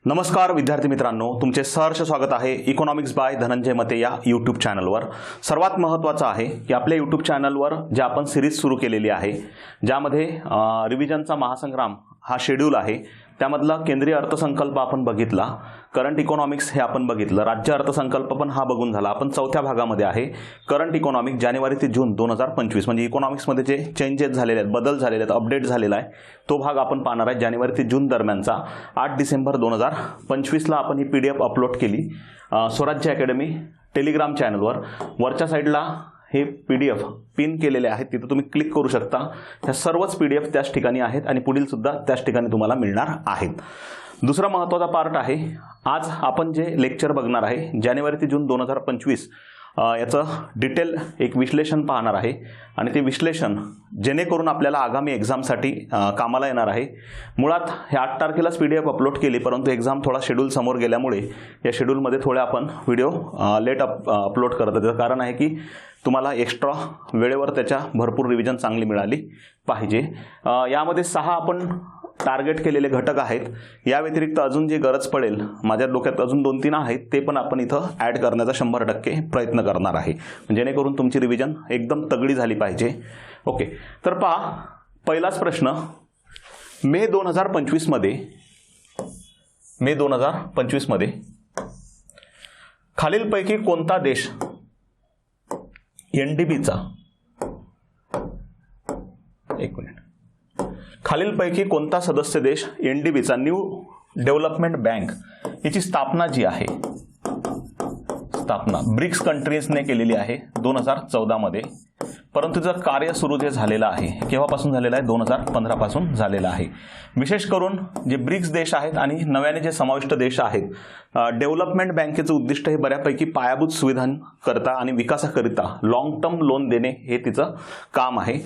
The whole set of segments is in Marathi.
नमस्कार विद्यार्थी मित्रांनो, तुमचे सहर्ष स्वागत आहे इकॉनॉमिक्स बाय धनंजय मते या यूट्यूब चॅनलवर। सर्वात महत्त्वाचं आहे की आपल्या यूट्यूब चॅनलवर जे आपण सिरीज सुरू केलेली आहे, ज्यामध्ये रिव्हिजनचा महासंग्राम हा शेड्यूल आहे, त्यामधला केंद्रीय अर्थसंकल्प आपण बघितला, करंट इकॉनॉमिक्स हे आपण बघितलं, राज्य अर्थसंकल्प पण हा बघून झाला। आपण चौथ्या भागामध्ये आहे करंट इकॉनॉमिक्स जानेवारी ते जून 2025, म्हणजे इकॉनॉमिक्समध्ये जे चेंजेस झालेले आहेत, बदल झालेले आहेत, अपडेट झालेला आहे, तो भाग आपण पाहणार आहे। जानेवारी ते जून दरम्यानचा 8 डिसेंबर 2025ला आपण ही PDF अपलोड केली स्वराज्य अकॅडमी टेलिग्राम चॅनलवर। वरच्या साईडला हे PDF पिन केलेले आहेत, तिथे तुम्ही क्लिक करू शकता। ह्या सर्वच PDF त्याच ठिकाणी आहेत आणि पुढील सुद्धा त्याच ठिकाणी तुम्हाला मिळणार आहेत। दुसरा महत्त्वाचा पार्ट आहे, आज आपण जे लेक्चर बघणार आहे जानेवारी ते जून 2025 याचं डिटेल एक विश्लेषण पाहणार आहे आणि ते विश्लेषण जेणेकरून आपल्याला आगामी एक्झामसाठी कामाला येणार आहे। मुळात हे 8 तारखेलाच PDF अपलोड केली, परंतु एक्झाम थोडा शेड्यूल समोर गेल्यामुळे या शेड्यूलमध्ये थोडे आपण व्हिडिओ लेट अपलोड करत आहोत। त्याचं कारण आहे की तुम्हाला एक्स्ट्रा वेळेवर त्याच्या भरपूर रिव्हिजन चांगली मिळाली पाहिजे। यामध्ये 6 आपण टार्गेट केलेले घटक आहेत। या व्यतिरिक्त अजून जे गरज पडेल, माझ्या डोक्यात अजून 2-3 आहेत, ते पण आपण इथं ॲड करण्याचा 100% प्रयत्न करणार आहे, जेणेकरून तुमची रिव्हिजन एकदम तगडी झाली पाहिजे। ओके, तर पहा, पहिलाच प्रश्न, मे 2025 मध्ये खालीलपैकी कोणता देश NDBचा, एक मिनिट, खालीलपैकी कोणता सदस्य देश NDBचा न्यू डेव्हलपमेंट बँक याची स्थापना जी आहे, स्थापना ब्रिक्स कंट्रीजने केलेली आहे 2014 मध्ये, परंतु जर कार्य सुरू जे झालेलं आहे केव्हापासून झालेलं आहे, 2015 पासून झालेलं आहे। विशेष करून जे ब्रिक्स देश आहेत आणि नव्याने जे समाविष्ट देश आहेत, डेव्हलपमेंट बँकेचं उद्दिष्ट हे बऱ्यापैकी पायाभूत सुविधांकरता आणि विकासाकरिता लॉंग टर्म लोन देणे हे तिचं काम आहे।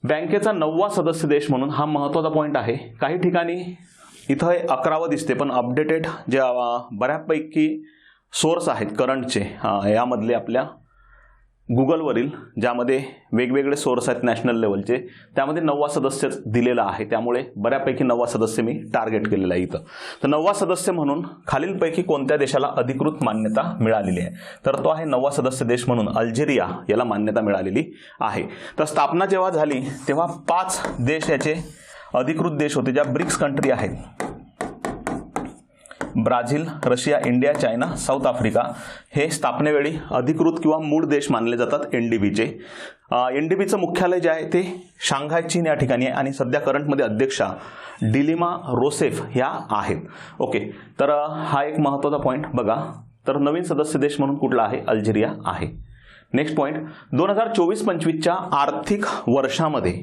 बँकेचा 9वा सदस्य देश म्हणून हा महत्त्वाचा पॉईंट आहे। काही ठिकाणी इथं 11वं दिसते, पण अपडेटेड जे बऱ्यापैकी सोर्स आहेत करंटचे, यामधले आपल्या गुगलवरील, ज्यामध्ये वेगवेगळे सोर्स आहेत नॅशनल लेवलचे, त्यामध्ये 9वा सदस्य दिलेला आहे, त्यामुळे बऱ्यापैकी 9वा सदस्य मी टार्गेट केलेला आहे इथं। तर 9वा सदस्य म्हणून खालीलपैकी कोणत्या देशाला अधिकृत मान्यता मिळालेली आहे, तर तो आहे 9वा सदस्य देश म्हणून अल्जेरिया याला मान्यता मिळालेली आहे। तर स्थापना जेव्हा झाली तेव्हा 5 देश याचे अधिकृत देश होते, ज्या ब्रिक्स कंट्री आहेत, Brazil, Russia, India, China, south Africa, हे स्थापनेवेळी अधिकृत किंवा मूळ देश मानले जातात NDBचे। NDBचं मुख्यालय जे आहे ते शांघाय, चीन या ठिकाणी आहे आणि सध्या करंटमध्ये अध्यक्षा डिलिमा रोसेफ ह्या आहेत। ओके, तर हा एक महत्त्वाचा पॉईंट बघा। तर नवीन सदस्य देश म्हणून कुठला आहे, अल्जेरिया आहे। नेक्स्ट पॉईंट, 2024-25च्या आर्थिक वर्षामध्ये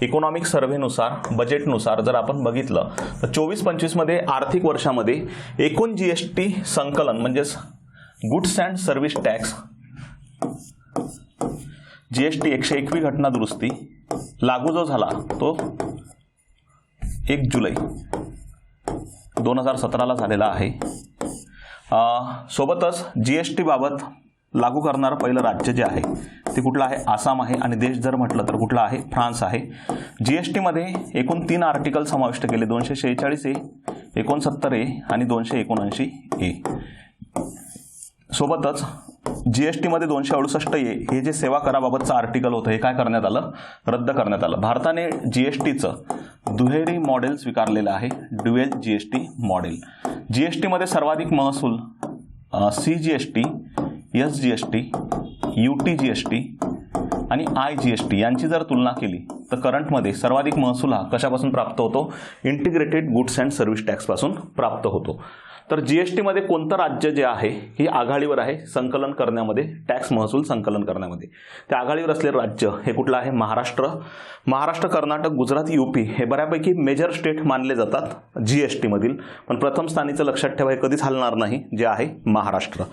इकॉनॉमिक सर्व्हेनुसार, बजेटनुसार जर आपण बघितलं तर 24-25 मध्ये आर्थिक वर्षामध्ये एकूण GST संकलन म्हणजेच goods and service tax, GST 121 घटना दुरुस्ती लागू जो झाला तो 1 जुलै 2017ला झालेला आहे। सोबतच GST बाबत लागू करणारं पहिलं राज्य जे आहे ते कुठलं आहे, आसाम आहे, आणि देश जर म्हटलं तर कुठला आहे, फ्रान्स आहे। GST मध्ये एकूण 3 आर्टिकल समाविष्ट केले, 246A, 69A आणि 279A। सोबतच GST मध्ये 268A हे जे सेवा कराबाबतचं आर्टिकल होतं हे काय करण्यात आलं, रद्द करण्यात आलं। भारताने GSTचं दुहेरी मॉडेल स्वीकारलेलं आहे, ड्युएल GST मॉडेल। GST मध्ये सर्वाधिक महसूल CGST, SGST, UTGST आणि IGST यांची जर तुलना केली तर करंटमध्ये सर्वाधिक महसूल हा कशापासून प्राप्त होतो, integrated goods and service tax पासून प्राप्त होतो। तर GST मध्ये कोणतं राज्य जे आहे हे आघाडीवर आहे संकलन करण्यामध्ये, टॅक्स महसूल संकलन करण्यामध्ये। त्या आघाडीवर असलेलं राज्य हे कुठलं आहे, महाराष्ट्र। महाराष्ट्र, कर्नाटक, गुजरात, UP हे बऱ्यापैकी मेजर स्टेट मानले जातात GST मधील, पण प्रथम स्थानीचं लक्षात ठेवा, हे कधीच हलणार नाही, जे आहे महाराष्ट्र।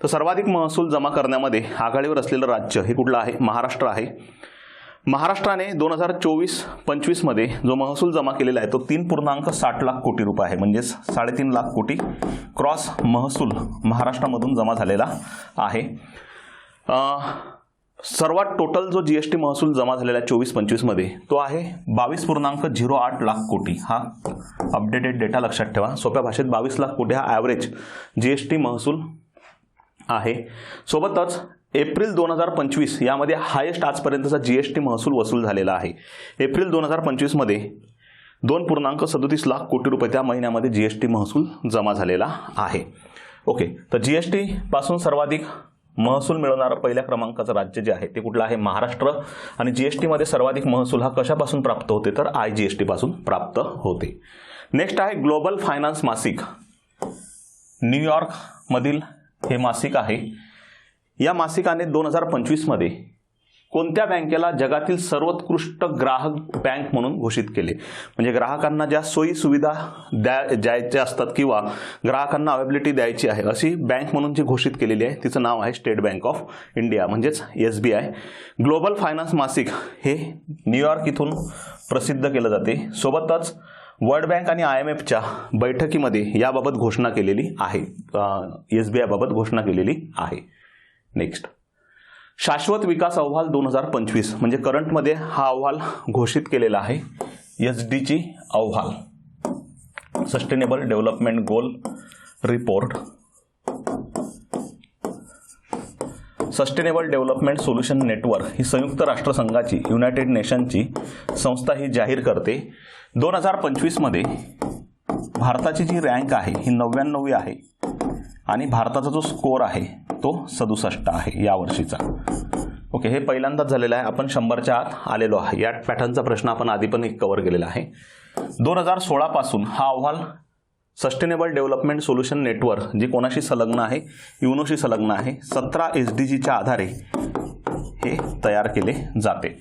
तर सर्वाधिक महसूल जमा करण्यामध्ये आघाडीवर असलेलं राज्य हे कुठलं आहे, महाराष्ट्र आहे। महाराष्ट्राने 2024-25 मध्ये जो महसूल जमा केलेला आहे तो 3.60 लाख कोटी रुपये आहे, म्हणजेच 3.5 लाख कोटी क्रॉस महसूल महाराष्ट्रामधून जमा झालेला आहे। सर्वात टोटल जो जीएसटी महसूल जमा झालेला आहे 24-25 मध्ये तो आहे 22.08 लाख कोटी. हा अपडेटेड डेटा लक्षात ठेवा. सोप्या भाषेत 22 लाख कोटी हा ॲव्हरेज जीएसटी महसूल आहे. सोबतच एप्रिल 2025 यामध्ये हायेस्ट आजपर्यंतचा जीएसटी महसूल वसूल झालेला आहे. एप्रिल 2025 मध्ये 2.37 लाख कोटी रुपये त्या महिन्यामध्ये जीएसटी महसूल जमा झालेला आहे. ओके, तर जीएसटी पासून सर्वाधिक महसूल मिळवणारं पहिल्या क्रमांकाचं राज्य जे आहे ते कुठलं आहे? महाराष्ट्र. आणि जीएसटी मध्ये सर्वाधिक महसूल हा कशापासून प्राप्त होते? तर IGST पासून प्राप्त होते. नेक्स्ट आहे ग्लोबल फायनान्स मासिक. न्यूयॉर्क मधील हे मासिक आहे. या मासिकाने 2025 मध्ये कोणत्या बँकेला जगातील सर्वोत्कृष्ट ग्राहक बँक म्हणून घोषित केले? म्हणजे ग्राहकांना ज्या सोयी सुविधा द्यायच्या असतात किंवा ग्राहकांना अवेबिलिटी द्यायची आहे अशी बँक म्हणून जी घोषित केलेली आहे तिचं नाव आहे स्टेट बँक ऑफ इंडिया म्हणजेच SBI. ग्लोबल फायनान्स मासिक हे न्यूयॉर्क इथून प्रसिद्ध केलं जाते. सोबतच वर्ल्ड बँक आणि IMFच्या बैठकीमध्ये याबाबत घोषणा केलेली आहे. SBI बाबत घोषणा केलेली आहे. नेक्स्ट, शाश्वत विकास अहवाल 2025 म्हणजे करंटमध्ये हा अहवाल घोषित केलेला आहे. SDG अहवाल, sustainable development goal report. Sustainable development solution network ही संयुक्त राष्ट्रसंघाची युनायटेड नेशनची संस्था ही जाहीर करते. 2025 मध्ये भारताची जी रँक आहे ही 99वी आहे आणि भारताचा जो स्कोर आहे तो 67 आहे या वर्षीचा. ओके, हे पहिल्यांदाच झालेलं आहे. आपण 100च्या आत आलेलो आहे. या पॅटर्नचा प्रश्न आपण आधी पण एक कव्हर केलेला आहे. 2016 पासून हा अहवाल सस्टेनेबल डेव्हलपमेंट सोल्युशन नेटवर्क जी कोणाशी संलग्न आहे? युनोशी संलग्न आहे. 17 SDGच्या आधारे हे तयार केले जाते.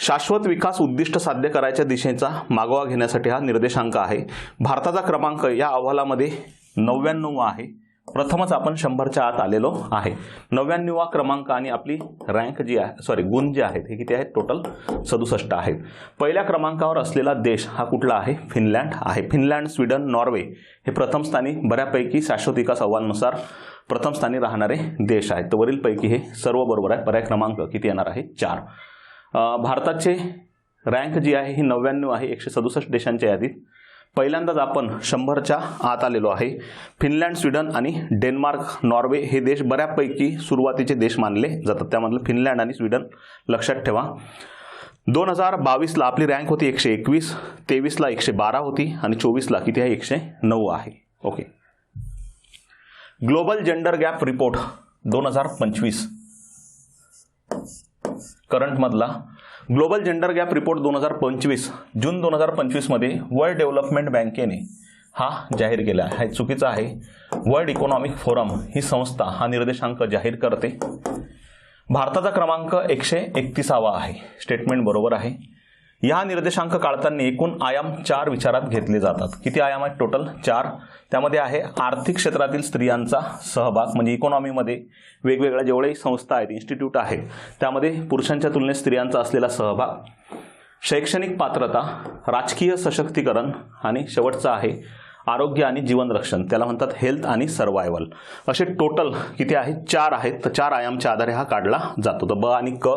शाश्वत विकास उद्दिष्ट साध्य करायच्या दिशेचा मागोवा घेण्यासाठी हा निर्देशांक आहे. भारताचा क्रमांक या अहवालामध्ये 99 आहे. प्रथमच आपण 100च्या आत आलेलो आहे. 99वा क्रमांक आणि आपली रँक जी आहे गुण जे आहेत हे किती आहेत? टोटल 67 आहेत. पहिल्या क्रमांकावर असलेला देश हा कुठला आहे? फिनलँड आहे. फिनलँड, स्वीडन, नॉर्वे हे प्रथम स्थानी बऱ्यापैकी शाश्वत विकास अहवालानुसार प्रथम स्थानी राहणारे देश आहेत. तर वरीलपैकी हे सर्व बरोबर आहे. पर्याय क्रमांक किती येणार आहे? 4. भारताचे रँक जी आहे ही 99 आहे 167 देशांच्या यादीत. पहिल्यांदाच आपण 100च्या आत आलेलो आहे. फिनलँड, स्वीडन आणि डेन्मार्क, नॉर्वे हे देश बऱ्यापैकी सुरुवातीचे देश मानले जातात. त्यामधलं फिनलँड आणि स्वीडन लक्षात ठेवा. 2022ला आपली रँक होती 121, 23ला 112 होती आणि 24ला किती आहे? 109 आहे. Okay, global gender gap report 2025 करंटमधला ग्लोबल जेंडर गॅप रिपोर्ट 2025 जून 2025 मध्ये वर्ल्ड डेव्हलपमेंट बँकेने हा जाहीर केला आहे. हे चुकीचं आहे. वर्ल्ड इकॉनॉमिक फोरम ही संस्था हा निर्देशांक जाहीर करते. भारताचा क्रमांक 131वा आहे. स्टेटमेंट बरोबर आहे. या निर्देशांक काढताना एकूण आयाम 4 विचारात घेतले जातात. किती आयाम आहेत? टोटल 4. त्यामध्ये आहे आर्थिक क्षेत्रातील स्त्रियांचा सहभाग म्हणजे इकॉनॉमीमध्ये वेगवेगळ्या जेवढे संस्था आहेत, इन्स्टिट्यूट आहेत त्यामध्ये पुरुषांच्या तुलनेत स्त्रियांचा असलेला सहभाग, शैक्षणिक पात्रता, राजकीय सशक्तीकरण आणि शेवटचा आहे आरोग्य आणि जीवन रक्षण, त्याला म्हणतात हेल्थ आणि सर्वायवल. असे टोटल किती आहेत? 4 आहेत. तर 4 आयामच्या आधारे हा काढला जातो. तर ब आणि क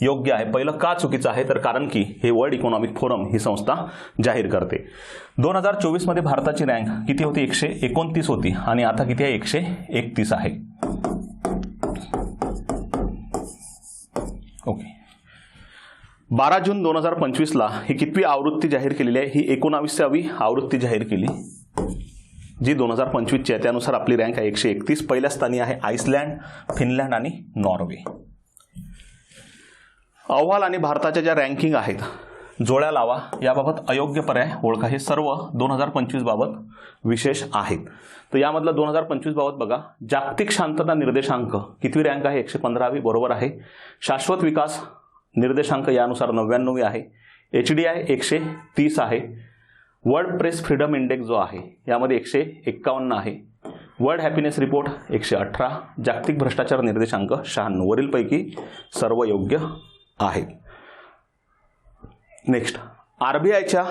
योग्य आहे. पहिलं का चुकीचं आहे? तर कारण की हे वर्ल्ड इकॉनॉमिक फोरम ही संस्था जाहीर करते. 2024 मध्ये भारताची रँक किती होती? 129 होती आणि आता किती आहे? 131 आहे. ओके, 12 जून 2025ला ही कितवी आवृत्ती जाहीर केलेली आहे? ही 19वी आवृत्ती जाहीर केली जी 2025ची आहे. त्यानुसार आपली रँक आहे 131. पहिल्या स्थानी आहे आइसलँड, फिनलँड आणि नॉर्वे. अहवाल आणि भारताच्या ज्या रँकिंग आहेत जोड्या लावा. याबाबत अयोग्य पर्याय ओळखा. हे सर्व 2025 बाबत विशेष आहेत. तर यामधलं 2025 बाबत बघा. जागतिक शांतता निर्देशांक कितवी रँक आहे? 115वी. बरोबर आहे. शाश्वत विकास निर्देशांक यानुसार 99 आहे. HDI 130 आहे. वर्ल्ड प्रेस फ्रीडम इंडेक्स जो आहे यामध्ये 151 आहे. World happiness report 118. जागतिक भ्रष्टाचार निर्देशांक 96. वरीलपैकी सर्व योग्य आहेत. नेक्स्ट, RBIच्या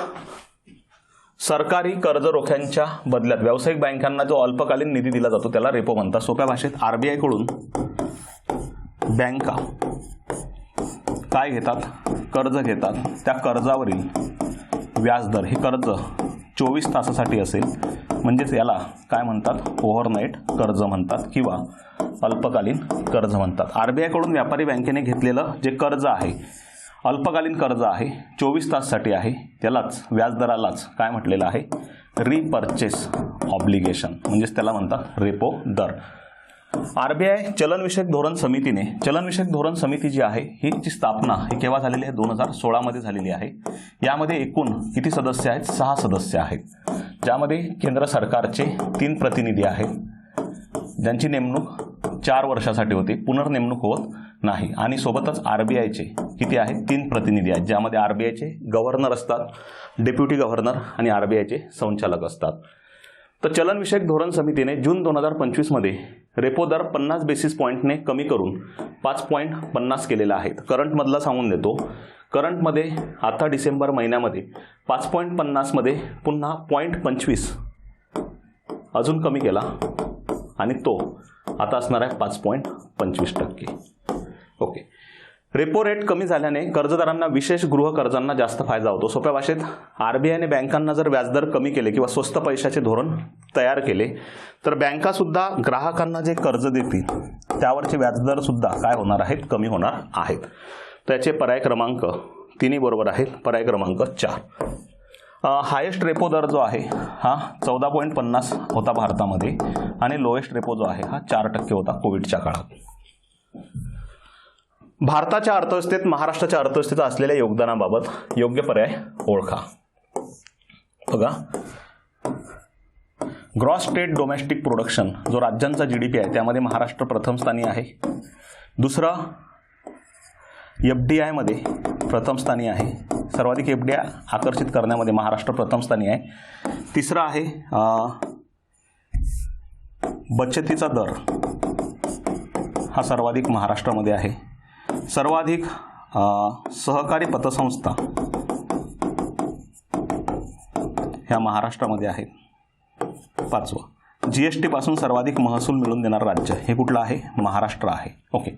सरकारी कर्ज रोख्यांच्या बदल्यात व्यावसायिक बँकांना जो अल्पकालीन निधी दिला जातो त्याला रेपो म्हणतात. सोप्या भाषेत RBI कडून बँका काय घेतात, कर्ज घेतात, त्या कर्जावरील व्याजदर हे कर्ज 24 तासासाठी असेल, म्हणजेच याला काय म्हणतात, ओव्हरनाईट कर्ज म्हणतात किंवा अल्पकालीन कर्ज म्हणतात. RBI कडून व्यापारी बँकेने घेतलेलं जे कर्ज आहे, अल्पकालीन कर्ज आहे, 24 ताससाठी आहे, त्यालाच व्याजदरालाच काय म्हटलेलं आहे, रिपर्चेस ऑब्लिगेशन, म्हणजेच त्याला म्हणतात रेपो दर. RBI चलनविषयक धोरण समितीने, चलनविषयक धोरण समिती जी आहे ही जी स्थापना ही केव्हा झालेली आहे, 2016 मध्ये झालेली आहे. यामध्ये एकूण किती सदस्य आहेत, 6 सदस्य आहेत, ज्यामध्ये केंद्र सरकारचे 3 प्रतिनिधी आहेत, ज्यांची नेमणूक 4 वर्षासाठी होते, पुनर्नेमणूक होत नाही. आणि सोबतच RBIचे किती आहेत, 3 प्रतिनिधी आहेत, ज्यामध्ये RBIचे गव्हर्नर असतात, डेप्युटी गव्हर्नर आणि RBIचे संचालक असतात. तर चलनविषयक धोरण समितीने जून 2025 मध्ये रेपो दर 50 बेसिस पॉईंटने कमी करून 5.50 केलेला आहे. करंटमधला सांगून देतो, करंटमध्ये आता डिसेंबर महिन्यामध्ये 5.50 मध्ये पुन्हा 0.25 अजून कमी केला आणि तो आता असणार आहे 5.25%. ओके. रेपो रेट कमी झाल्याने कर्जदारांना विशेष गृह कर्जांना जास्त फायदा होतो. सोप्या भाषेत RBIने बँकांना जर व्याजदर कमी केले किंवा स्वस्त पैशाचे धोरण तयार केले तर बँका सुद्धा ग्राहकांना जे कर्ज देतील त्यावरचे व्याजदर सुद्धा काय होणार आहेत, कमी होणार आहेत. त्याचे पर्याय क्रमांक 3 बरोबर आहेत. पर्याय क्रमांक 4. हायेस्ट रेपो दर जो आहे हा 14.50 होता भारतामध्ये आणि लोएस्ट रेपो जो आहे हा 4% होता कोविडच्या काळात. भारताच्या अर्थव्यवस्थेत महाराष्ट्राच्या अर्थव्यवस्थेचा असलेल्या योगदानाबाबत योग्य पर्याय ओळखा. बघा, ग्रॉस स्टेट डोमेस्टिक प्रोडक्शन जो राज्यांचा GDP आहे त्यामध्ये महाराष्ट्र प्रथम स्थानी आहे. दुसरा FDI मध्ये प्रथम स्थानी आहे, सर्वाधिक FDI आकर्षित करण्यामध्ये महाराष्ट्र प्रथम स्थानी आहे. तिसरा आहे बचतीचा दर हा सर्वाधिक महाराष्ट्रामध्ये आहे. सर्वाधिक सहकारी पतसंस्था ह्या महाराष्ट्रामध्ये आहेत. 5. GST पासून सर्वाधिक महसूल मिळवून देणारं राज्य हे कुठलं आहे, महाराष्ट्र आहे. ओके.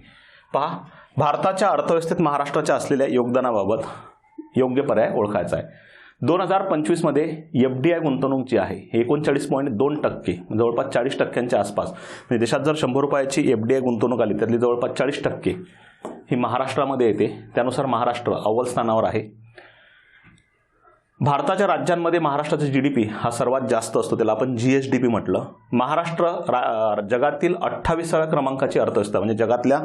पहा, भारताच्या अर्थव्यवस्थेत महाराष्ट्राच्या असलेल्या योगदानाबाबत योग्य पर्याय ओळखायचा आहे. 2025 मध्ये FDI गुंतवणूक जी आहे 39.2%, जवळपास 40% आसपास. म्हणजे देशात जर 100 रुपयाची FDI गुंतवणूक आली त्यातली जवळपास 40% ही महाराष्ट्रामध्ये येते. त्यानुसार महाराष्ट्र अव्वल स्थानावर आहे. भारताच्या राज्यांमध्ये महाराष्ट्राचा GDP हा सर्वात जास्त असतो, त्याला आपण GSDP म्हटलं. महाराष्ट्र जगातील 28व्या क्रमांकाची अर्थव्यवस्था, म्हणजे जगातल्या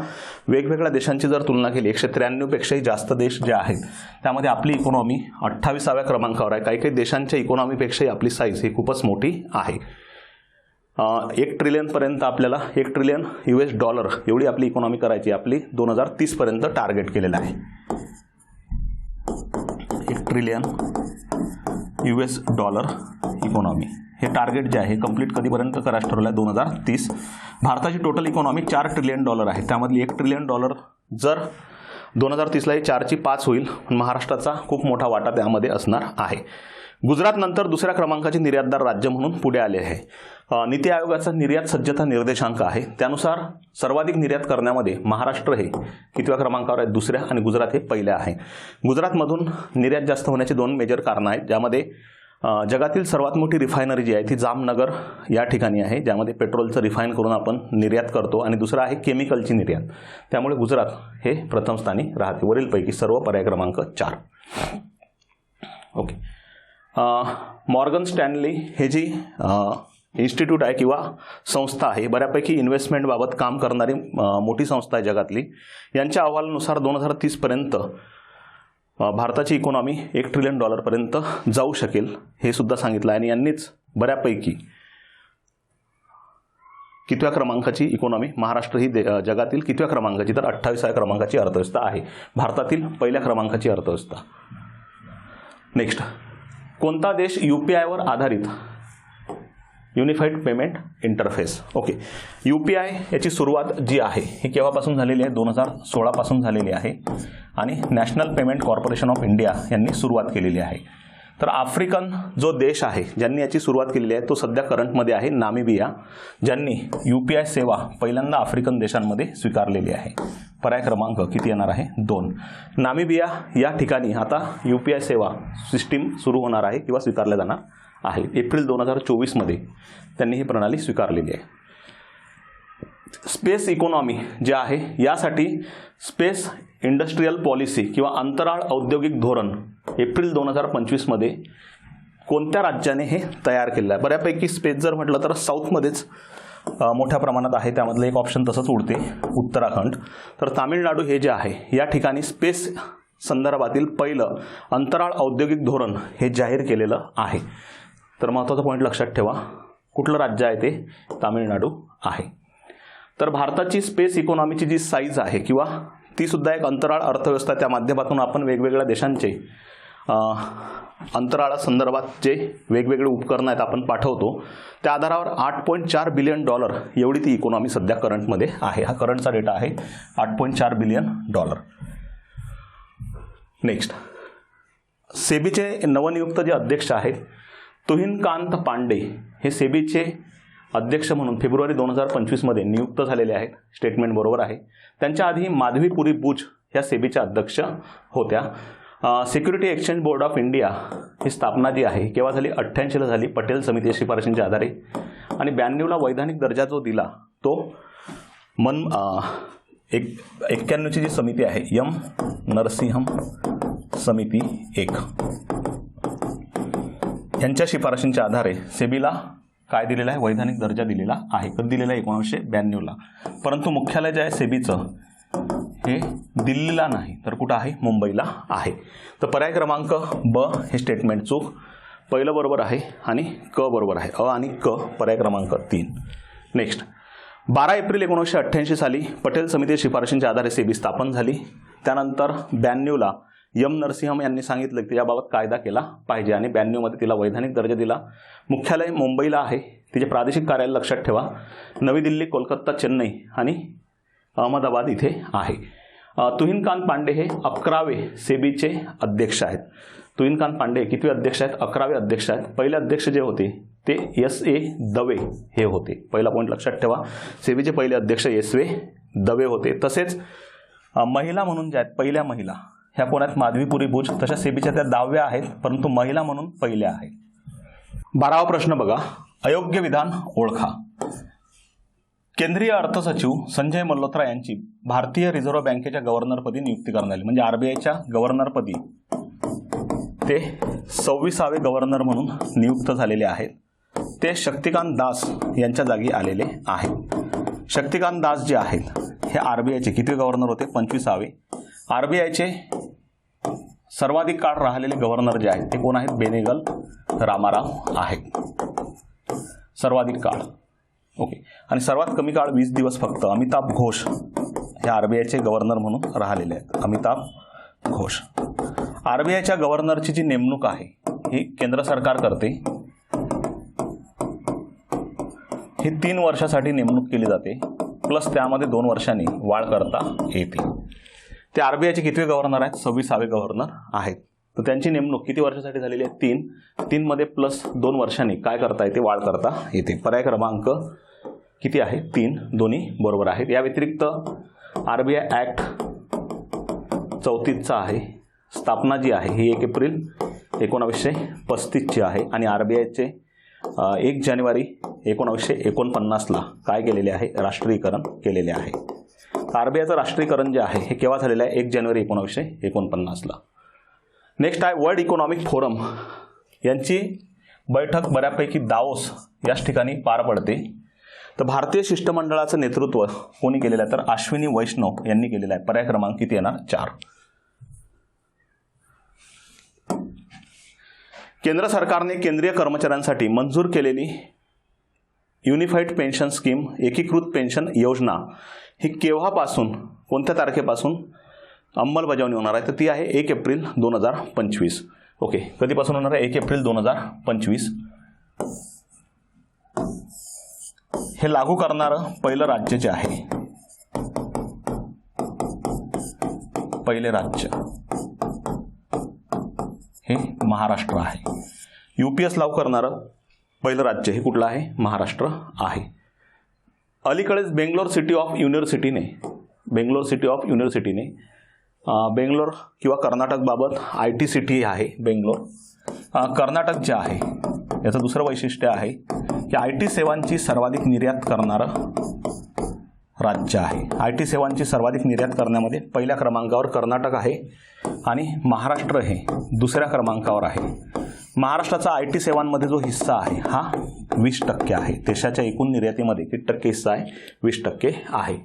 वेगवेगळ्या देशांची जर तुलना केली 193 पेक्षाही जास्त देश जे आहेत त्यामध्ये आपली इकॉनॉमी 28व्या क्रमांकावर आहे. काही काही देशांच्या इकॉनॉमीपेक्षाही आपली साईज ही खूपच मोठी आहे. 1 ट्रिलियन पर्यंत आपल्याला $1 ट्रिलियन एवढी आपली इकॉनॉमी करायची, आपली 2030 पर्यंत टार्गेट केलेलं आहे. $1 ट्रिलियन इकॉनॉमी हे टार्गेट जे आहे कंप्लीट कधीपर्यंत करायचं ठरवलं आहे, 2030. भारताची टोटल इकॉनॉमी $4 ट्रिलियन आहे. त्यामधली $1 ट्रिलियन जर 2030ला 4ची 5 होईल, पण महाराष्ट्राचा खूप मोठा वाटा त्यामध्ये असणार आहे. गुजरात नंतर दुसऱ्या क्रमांकाचे निर्यातदार राज्य म्हणून पुढे आले आहे. नीती आयोगाचा निर्यात सज्जता निर्देशांक आहे, त्यानुसार सर्वाधिक निर्यात करण्यामध्ये महाराष्ट्र हे कितव्या क्रमांकावर आहे, दुसऱ्या, आणि गुजरात हे पहिल्या आहे. गुजरातमधून निर्यात जास्त होण्याची 2 मेजर कारणं आहेत, ज्यामध्ये जगातील सर्वात मोठी रिफायनरी जी आहे ती जामनगर या ठिकाणी आहे, ज्यामध्ये पेट्रोलचं रिफाईन करून आपण निर्यात करतो, आणि दुसरं आहे केमिकलची निर्यात. त्यामुळे गुजरात हे प्रथम स्थानी राहते. वरीलपैकी सर्व पर्याय क्रमांक 4. ओके. मॉर्गन स्टॅनली हे जी इन्स्टिट्यूट आहे किंवा संस्था आहे, बऱ्यापैकी इन्व्हेस्टमेंटबाबत काम करणारी मोठी संस्था आहे जगातली. यांच्या अहवालानुसार 2030 पर्यंत भारताची इकॉनॉमी $1 ट्रिलियन पर्यंत जाऊ शकेल हे सुद्धा सांगितलं आहे. आणि यांनीच बऱ्यापैकी कितव्या क्रमांकाची इकॉनॉमी, महाराष्ट्र ही जगातील कितव्या क्रमांकाची, तर 28व्या क्रमांकाची अर्थव्यवस्था आहे. भारतातील पहिल्या क्रमांकाची अर्थव्यवस्था. नेक्स्ट, कोणता देश UPI वर आधारित unified payment interface. Okay. UPI याची सुरुवात जी आहे ही केव्हापासून झालेली आहे, 2016 पासून झालेली आहे, आणि national payment corporation of India यांनी सुरुवात केलेली आहे. तर आफ्रिकन जो देश आहे ज्यांनी याची सुरुवात केलेली आहे तो सध्या करंटमध्ये आहे नामिबिया, ज्यांनी UPI सेवा पहिल्यांदा आफ्रिकन देशांमध्ये स्वीकारलेली आहे. पर्याय क्रमांक किती येणार आहे 2. नामिबिया या ठिकाणी आता UPI सेवा सिस्टीम सुरू होणार आहे किंवा स्वीकारल्या जाणार आहे. एप्रिल 2024 मध्ये त्यांनी ही प्रणाली स्वीकारलेली आहे. स्पेस इकॉनॉमी जे आहे यासाठी स्पेस इंडस्ट्रियल पॉलिसी किंवा अंतराळ औद्योगिक धोरण एप्रिल 2025 मध्ये कोणत्या राज्याने हे तयार केलेलं आहे. बऱ्यापैकी स्पेस जर म्हटलं तर साऊथमध्येच मोठ्या प्रमाणात आहे. त्यामधलं एक ऑप्शन तसंच उडते उत्तराखंड. तर तामिळनाडू हे जे आहे या ठिकाणी स्पेस संदर्भातील पहिलं अंतराळ औद्योगिक धोरण हे जाहीर केलेलं आहे. तर महत्त्वाचा पॉईंट लक्षात ठेवा, कुठलं राज्य आहे ते तामिळनाडू आहे. तर भारताची स्पेस इकॉनॉमीची जी साईज आहे किंवा ती सुद्धा एक अंतराळ अर्थव्यवस्था, त्या माध्यमातून आपण वेगवेगळ्या देशांचे अंतराळासंदर्भात जे वेगवेगळे उपकरणं आहेत आपण पाठवतो, त्या आधारावर $8.4 बिलियन एवढी ती इकॉनॉमी सध्या करंटमध्ये आहे. हा करंटचा डेटा आहे, $8.4 बिलियन. नेक्स्ट, सेबीचे नवनियुक्त जे अध्यक्ष आहेत तुहिनकांत पांडे हे सेबीचे अध्यक्ष म्हणून फेब्रुवारी 2025 मध्ये नियुक्त झालेले आहेत. स्टेटमेंट बरोबर आहे. त्यांच्या आधी माधवीपुरी बुच ह्या सेबीच्या अध्यक्ष होत्या. Security exchange board of India ही स्थापना जी आहे केव्हा झाली, 88ला झाली, पटेल समिती शिफारशींच्या आधारे. आणि 92ला वैधानिक दर्जा जो दिला तो 91ची जी समिती आहे M नरसिंहम समिती 1 यांच्या शिफारशींच्या आधारे सेबीला काय दिलेला आहे, वैधानिक दर्जा दिलेला आहे. कधी दिलेला आहे, 1992ला. परंतु मुख्यालय जे आहे सेबीचं हे दिल्लीला नाही तर कुठं आहे, मुंबईला आहे. तर पर्याय क्रमांक ब हे स्टेटमेंट चूक. पहिलं बरोबर आहे आणि क बरोबर आहे. अ आणि क पर्याय क्रमांक 3. नेक्स्ट, 12 एप्रिल 1988 साली पटेल समिती शिफारशींच्या आधारे सेबी स्थापन झाली. त्यानंतर 92ला M नरसिंहम यांनी सांगितलं की याबाबत कायदा केला पाहिजे आणि 92मध्ये तिला वैधानिक दर्जा दिला. मुख्यालय मुंबईला आहे. तिचे प्रादेशिक कार्यालय लक्षात ठेवा, नवी दिल्ली, कोलकाता, चेन्नई आणि अहमदाबाद इथे आहे. तुहिनकांत पांडे हे 11वे सेबीचे अध्यक्ष आहेत. तुहिनकांत पांडे कितवे अध्यक्ष आहेत, 11वे अध्यक्ष आहेत. पहिले अध्यक्ष जे होते ते S.A. दवे हे होते. पहिला पॉईंट लक्षात ठेवा, सेबीचे पहिले अध्यक्ष S.A. दवे होते. तसेच महिला म्हणून ज्या आहेत, पहिल्या महिला ह्या कोण आहेत, माधवीपुरी बुच. तशा सेबीच्या त्या 10व्या आहेत, परंतु महिला म्हणून पहिल्या आहेत. 12वा प्रश्न बघा, अयोग्य विधान ओळखा. केंद्रीय अर्थसचिव संजय मल्होत्रा यांची भारतीय रिझर्व्ह बँकेच्या गव्हर्नरपदी नियुक्ती करण्यात आली. म्हणजे RBIच्या गव्हर्नरपदी ते 26वे गव्हर्नर म्हणून नियुक्त झालेले आहेत. ते शक्तिकांत दास यांच्या जागी आलेले आहेत. शक्तिकांत दास जे आहेत हे RBIचे कितवे गव्हर्नर होते, 25वे. RBIचे सर्वाधिक काळ राहिलेले गव्हर्नर जे आहेत ते कोण आहेत, बेनेगल रामाराव आहेत. सर्वाधिक काळ. ओके. आणि सर्वात कमी काळ 20 दिवस फक्त अमिताभ घोष हे RBIचे गव्हर्नर म्हणून राहिलेले आहेत. अमिताभ घोष. RBIच्या गव्हर्नरची जी नेमणूक आहे ही केंद्र सरकार करते. ही 3 वर्षासाठी नेमणूक केली जाते, प्लस त्यामध्ये 2 वर्षांनी वाढ करता येते. ते RBIचे कितवे गव्हर्नर आहेत, 26वे गव्हर्नर आहेत. तर त्यांची नेमणूक किती वर्षासाठी झालेली आहे, 3 मध्ये प्लस 2 वर्षांनी काय करता येते, वाढ करता येते. पर्याय क्रमांक किती आहे, 3. दोन्ही बरोबर आहेत. या व्यतिरिक्त RBI ॲक्ट 34चा आहे. स्थापना जी आहे ही 1 एप्रिल 1935ची आहे आणि RBIचे 1 जानेवारी 1949ला काय केलेले आहे, राष्ट्रीयकरण केलेले आहे. RBIचं राष्ट्रीयकरण जे आहे हे केव्हा झालेलं आहे, 1 जानेवारी 1949ला. नेक्स्ट आहे वर्ल्ड इकॉनॉमिक फोरम यांची बैठक बऱ्यापैकी दावोस याच ठिकाणी पार पडते. तर भारतीय शिष्टमंडळाचं नेतृत्व कोणी केलेलं आहे, तर अश्विनी वैष्णव यांनी केलेलं आहे. पर्याय क्रमांक किती येणार, 4. केंद्र सरकारने केंद्रीय कर्मचाऱ्यांसाठी मंजूर केलेली युनिफाईड पेन्शन स्कीम, एकीकृत पेन्शन योजना ही केव्हापासून, कोणत्या तारखेपासून अंमलबजावणी होणार आहे, तर ती आहे 1 एप्रिल 2025. ओके. कधीपासून होणार आहे, 1 एप्रिल 2025. हे लागू करणारं पहिलं राज्य जे आहे, पहिले राज्य हे महाराष्ट्र आहे. UPS लागू करणारं पहिलं राज्य हे कुठलं आहे, महाराष्ट्र आहे. अलीकडेच बेंगलोर सिटी ऑफ युनिव्हर्सिटीने बेंगलोर सिटी ऑफ युनिव्हर्सिटीने बेंगलोर किंवा कर्नाटकबाबत IT सिटी आहे बेंगलोर. कर्नाटक जे आहे याचं दुसरं वैशिष्ट्य आहे की IT सेवांची सर्वाधिक निर्यात करणारं राज्य आहे. IT सेवांची सर्वाधिक निर्यात करण्यामध्ये पहिल्या क्रमांकावर कर्नाटक आहे आणि महाराष्ट्र हे दुसऱ्या क्रमांकावर आहे. महाराष्ट्राचा IT सेवांमध्ये जो हिस्सा आहे हा 20% आहे. देशाच्या एकूण निर्यातीमध्ये किती टक्के हिस्सा आहे? 20% आहे.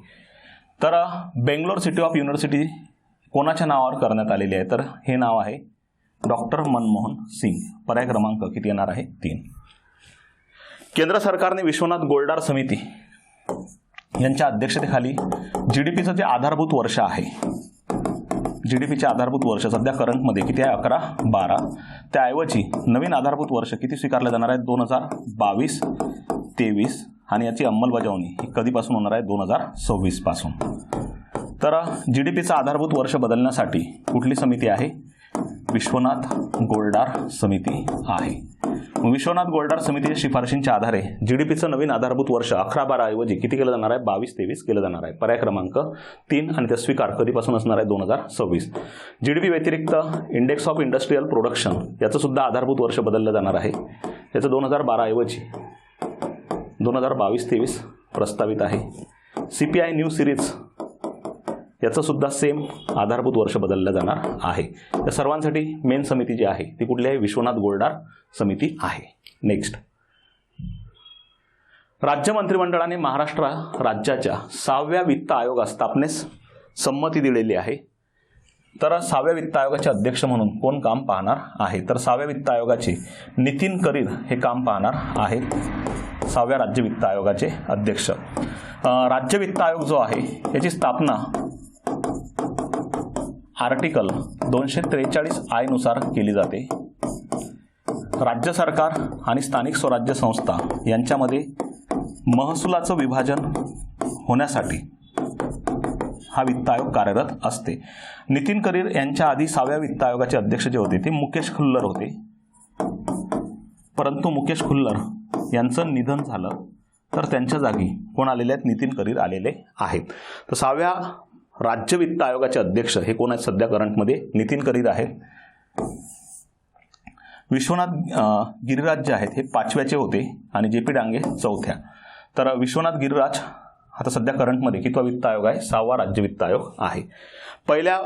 तर बेंगलोर सिटी ऑफ युनिव्हर्सिटी कोणाच्या नावावर करण्यात आलेली आहे? तर हे नाव आहे डॉक्टर मनमोहन सिंग. पर्याय क्रमांक किती येणार आहे? 3. केंद्र सरकारने विश्वनाथ गोल्डार समिती यांच्या अध्यक्षतेखाली GDPचं जे आधारभूत वर्ष आहे, GDPचे आधारभूत वर्ष सध्या करंटमध्ये किती आहे? 11-12. त्याऐवजी नवीन आधारभूत वर्ष किती स्वीकारले जाणार आहे? 2022-23 आणि याची अंमलबजावणी कधीपासून होणार आहे? 2026 पासून. तर GDPचं आधारभूत वर्ष बदलण्यासाठी कुठली समिती आहे? विश्वनाथ गोल्डार समिती आहे. विश्वनाथ गोल्डार समितीच्या शिफारशींच्या आधारे GDPचं नवीन आधारभूत वर्ष 11-12 ऐवजी किती केलं जाणार आहे? 22-23 केलं जाणार आहे. पर्याय क्रमांक 3 आणि त्या स्वीकार कधीपासून असणार आहे? 2026. GDP व्यतिरिक्त इंडेक्स ऑफ इंडस्ट्रियल प्रोडक्शन याचं सुद्धा आधारभूत वर्ष बदललं जाणार आहे. याचं 2012 ऐवजी 2022-23 प्रस्तावित आहे. CPI न्यू सिरीज याचं सुद्धा सेम आधारभूत वर्ष बदललं जाणार आहे. या सर्वांसाठी मेन समिती जी आहे ती कुठली आहे? विश्वनाथ गोल्डार समिती आहे. नेक्स्ट, राज्य मंत्रिमंडळाने महाराष्ट्र राज्याच्या 6व्या वित्त आयोग स्थापनेस संमती दिलेली आहे. तर 6व्या वित्त आयोगाचे अध्यक्ष म्हणून कोण काम पाहणार आहे? तर 6व्या वित्त आयोगाचे नितीन करीर हे काम पाहणार आहेत. 6व्या राज्य वित्त आयोगाचे अध्यक्ष. राज्य वित्त आयोग जो आहे याची स्थापना आर्टिकल 243I नुसार केली जाते. राज्य सरकार आणि स्थानिक स्वराज्य संस्था यांच्यामध्ये महसुलाचं विभाजन होण्यासाठी हा वित्त आयोग कार्यरत असते. नितीन करीर यांच्या आधी 6व्या वित्त आयोगाचे अध्यक्ष जे होते ते मुकेश खुल्लर होते, परंतु मुकेश खुल्लर यांचं निधन झालं तर त्यांच्या जागी कोण आलेले आहेत? नितीन करीर आलेले आहेत. तर 6व्या राज्य वित्त आयोगाचे अध्यक्ष हे कोण आहेत सध्या करंटमध्ये? नितीन करीर आहेत. विश्वनाथ गिरिराज जे आहेत हे 5व्याचे होते आणि JP डांगे 4थ्या. तर विश्वनाथ गिरिराज आता सध्या करंटमध्ये कितवा वित्त आयोग आहे? 6वा राज्य वित्त आयोग आहे. पहिल्या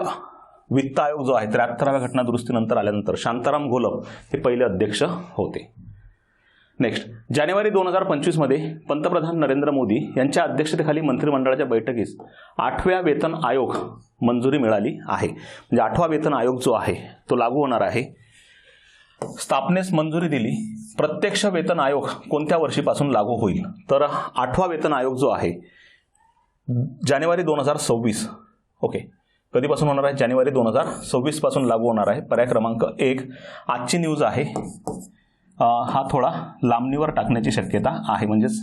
वित्त आयोग जो आहे 73व्या घटना दुरुस्तीनंतर आल्यानंतर शांताराम घोलप हे पहिले अध्यक्ष होते. नेक्स्ट, जानेवारी 2025 मध्ये पंतप्रधान नरेंद्र मोदी यांच्या अध्यक्षतेखाली मंत्रिमंडळाच्या बैठकीस 8व्या वेतन आयोग मंजुरी मिळाली आहे. म्हणजे 8वा वेतन आयोग जो आहे तो लागू होणार आहे. स्थापनेस मंजुरी दिली. प्रत्यक्ष वेतन आयोग कोणत्या वर्षीपासून लागू होईल? तर 8वा वेतन आयोग जो आहे जानेवारी 2026. ओके, कधीपासून होणार आहे? जानेवारी 2026 पासून लागू होणार आहे. पर्याय क्रमांक 1. आजची न्यूज आहे हा थोडा लांबणीवर टाकण्याची शक्यता आहे, म्हणजेच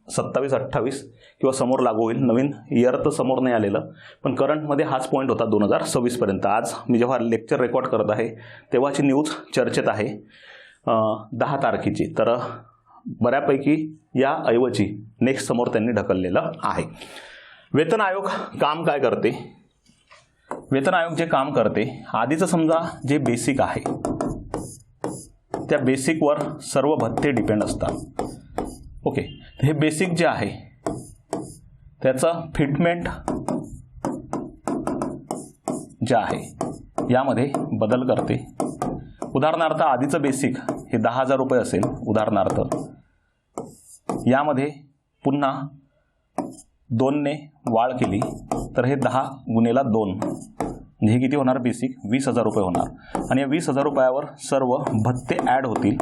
27-28 किंवा समोर लागू होईल. नवीन इयर तर समोर नाही आलेलं, पण करंटमध्ये हाच पॉईंट होता 2026 पर्यंत. आज मी जेव्हा लेक्चर रेकॉर्ड करत आहे तेव्हाची न्यूज चर्चेत आहे 10 तारखेची. तर बऱ्यापैकी या ऐवजी नेक्स्ट समोर त्यांनी ढकललेलं आहे. वेतन आयोग काम काय करते? वेतन आयोग जे काम करते, आधीचं समजा जे बेसिक आहे त्या बेसिकवर सर्व भत्ते डिपेंड असतात. ओके, हे बेसिक जे आहे त्याचं फिटमेंट जे आहे यामध्ये बदल करते. उदाहरणार्थ आधीचं बेसिक हे 10,000 रुपये असेल उदाहरणार्थ, यामध्ये पुन्हा 2ने वाढ केली तर हे 10 गुणेला 2 म्हणजे हे किती होणार? बेसिक 20,000 रुपये होणार. आणि या 20,000 रुपयावर सर्व भत्ते ॲड होतील.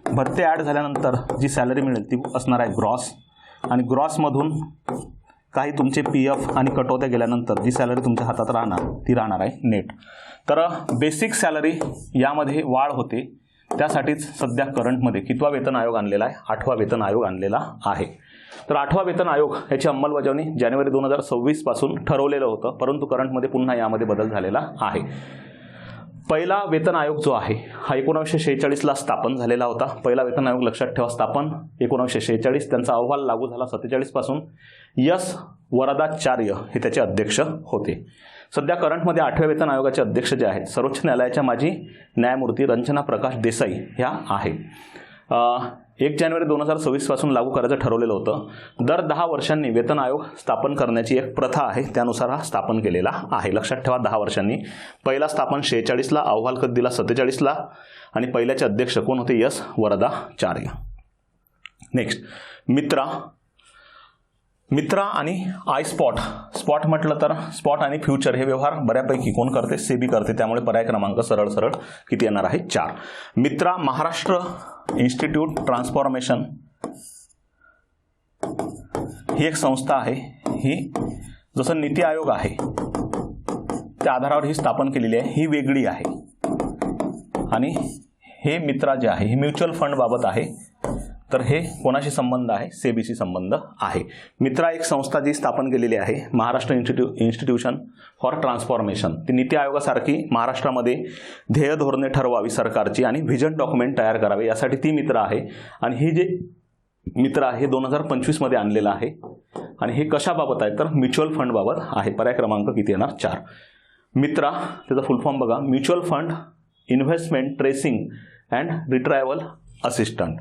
भत्ते ॲड झाल्यानंतर जी सॅलरी मिळेल ती असणार आहे ग्रॉस, आणि ग्रॉसमधून काही तुमचे PF आणि कटोत्या गेल्यानंतर जी सॅलरी तुमच्या हातात राहणार ती राहणार आहे नेट. तर बेसिक सॅलरी यामध्ये वाढ होते. त्यासाठीच सध्या करंटमध्ये कितवा वेतन आयोग आणलेला आहे? 8वा वेतन आयोग आणलेला आहे. तर 8वा वेतन आयोग याची अंमलबजावणी जानेवारी 2026 पासून ठरवलेलं होतं, परंतु करंटमध्ये पुन्हा यामध्ये बदल झालेला आहे. पहिला वेतन आयोग जो आहे हा 1946ला स्थापन झालेला होता. पहिला वेतन आयोग लक्षात ठेवा, स्थापन 1946. त्यांचा अहवाल लागू झाला 47 पासून. यस वरदाचार्य हे त्याचे अध्यक्ष होते. सध्या करंटमध्ये 8व्या वेतन आयोगाचे अध्यक्ष जे आहेत सर्वोच्च न्यायालयाच्या माजी न्यायमूर्ती रंजना प्रकाश देसाई ह्या आहेत. 1 जानेवारी 2026 पासून लागू करायचं ठरवलेलं होतं. दर 10 वर्षांनी वेतन आयोग स्थापन करण्याची एक प्रथा आहे, त्यानुसार हा स्थापन केलेला आहे. लक्षात ठेवा 10 वर्षांनी. पहिला स्थापन 46ला, अहवाल कधी दिला 47ला आणि पहिल्याचे अध्यक्ष कोण होते? एस वरदाचार्य. नेक्स्ट मित्रा आणि आय स्पॉट म्हटलं तर स्पॉट आणि फ्युचर हे व्यवहार बऱ्यापैकी कोण करते? सेबी करते. त्यामुळे पर्याय क्रमांक सरळ किती येणार आहे? 4. मित्रा महाराष्ट्र इन्स्टिट्यूट ट्रान्सफॉर्मेशन ही एक संस्था आहे. ही जसं नीती आयोग आहे त्या आधारावर ही स्थापन केलेली आहे. ही वेगळी आहे. आणि हे मित्रा जे आहे हे म्युच्युअल फंड बाबत आहे. तर हे कोणाशी संबंध आहे? सेबीशी संबंध आहे. मित्रा एक संस्था जी स्थापन केलेली आहे महाराष्ट्र इन्स्टिट्यूशन फॉर ट्रान्सफॉर्मेशन. ती नीती आयोगासारखी महाराष्ट्रामध्ये ध्येय धोरणे ठरवावी सरकारची आणि व्हिजन डॉक्युमेंट तयार करावे यासाठी ती मित्रा आहे. आणि ही जे मित्रा आहे 2025 मध्ये आणलेला आहे. आणि हे कशाबाबत आहे? तर म्युच्युअल फंड बाबत आहे. पर्याय क्रमांक किती येणार? 4. मित्रा त्याचा फुल फॉर्म बघा, mutual fund investment tracing and retrieval assistant.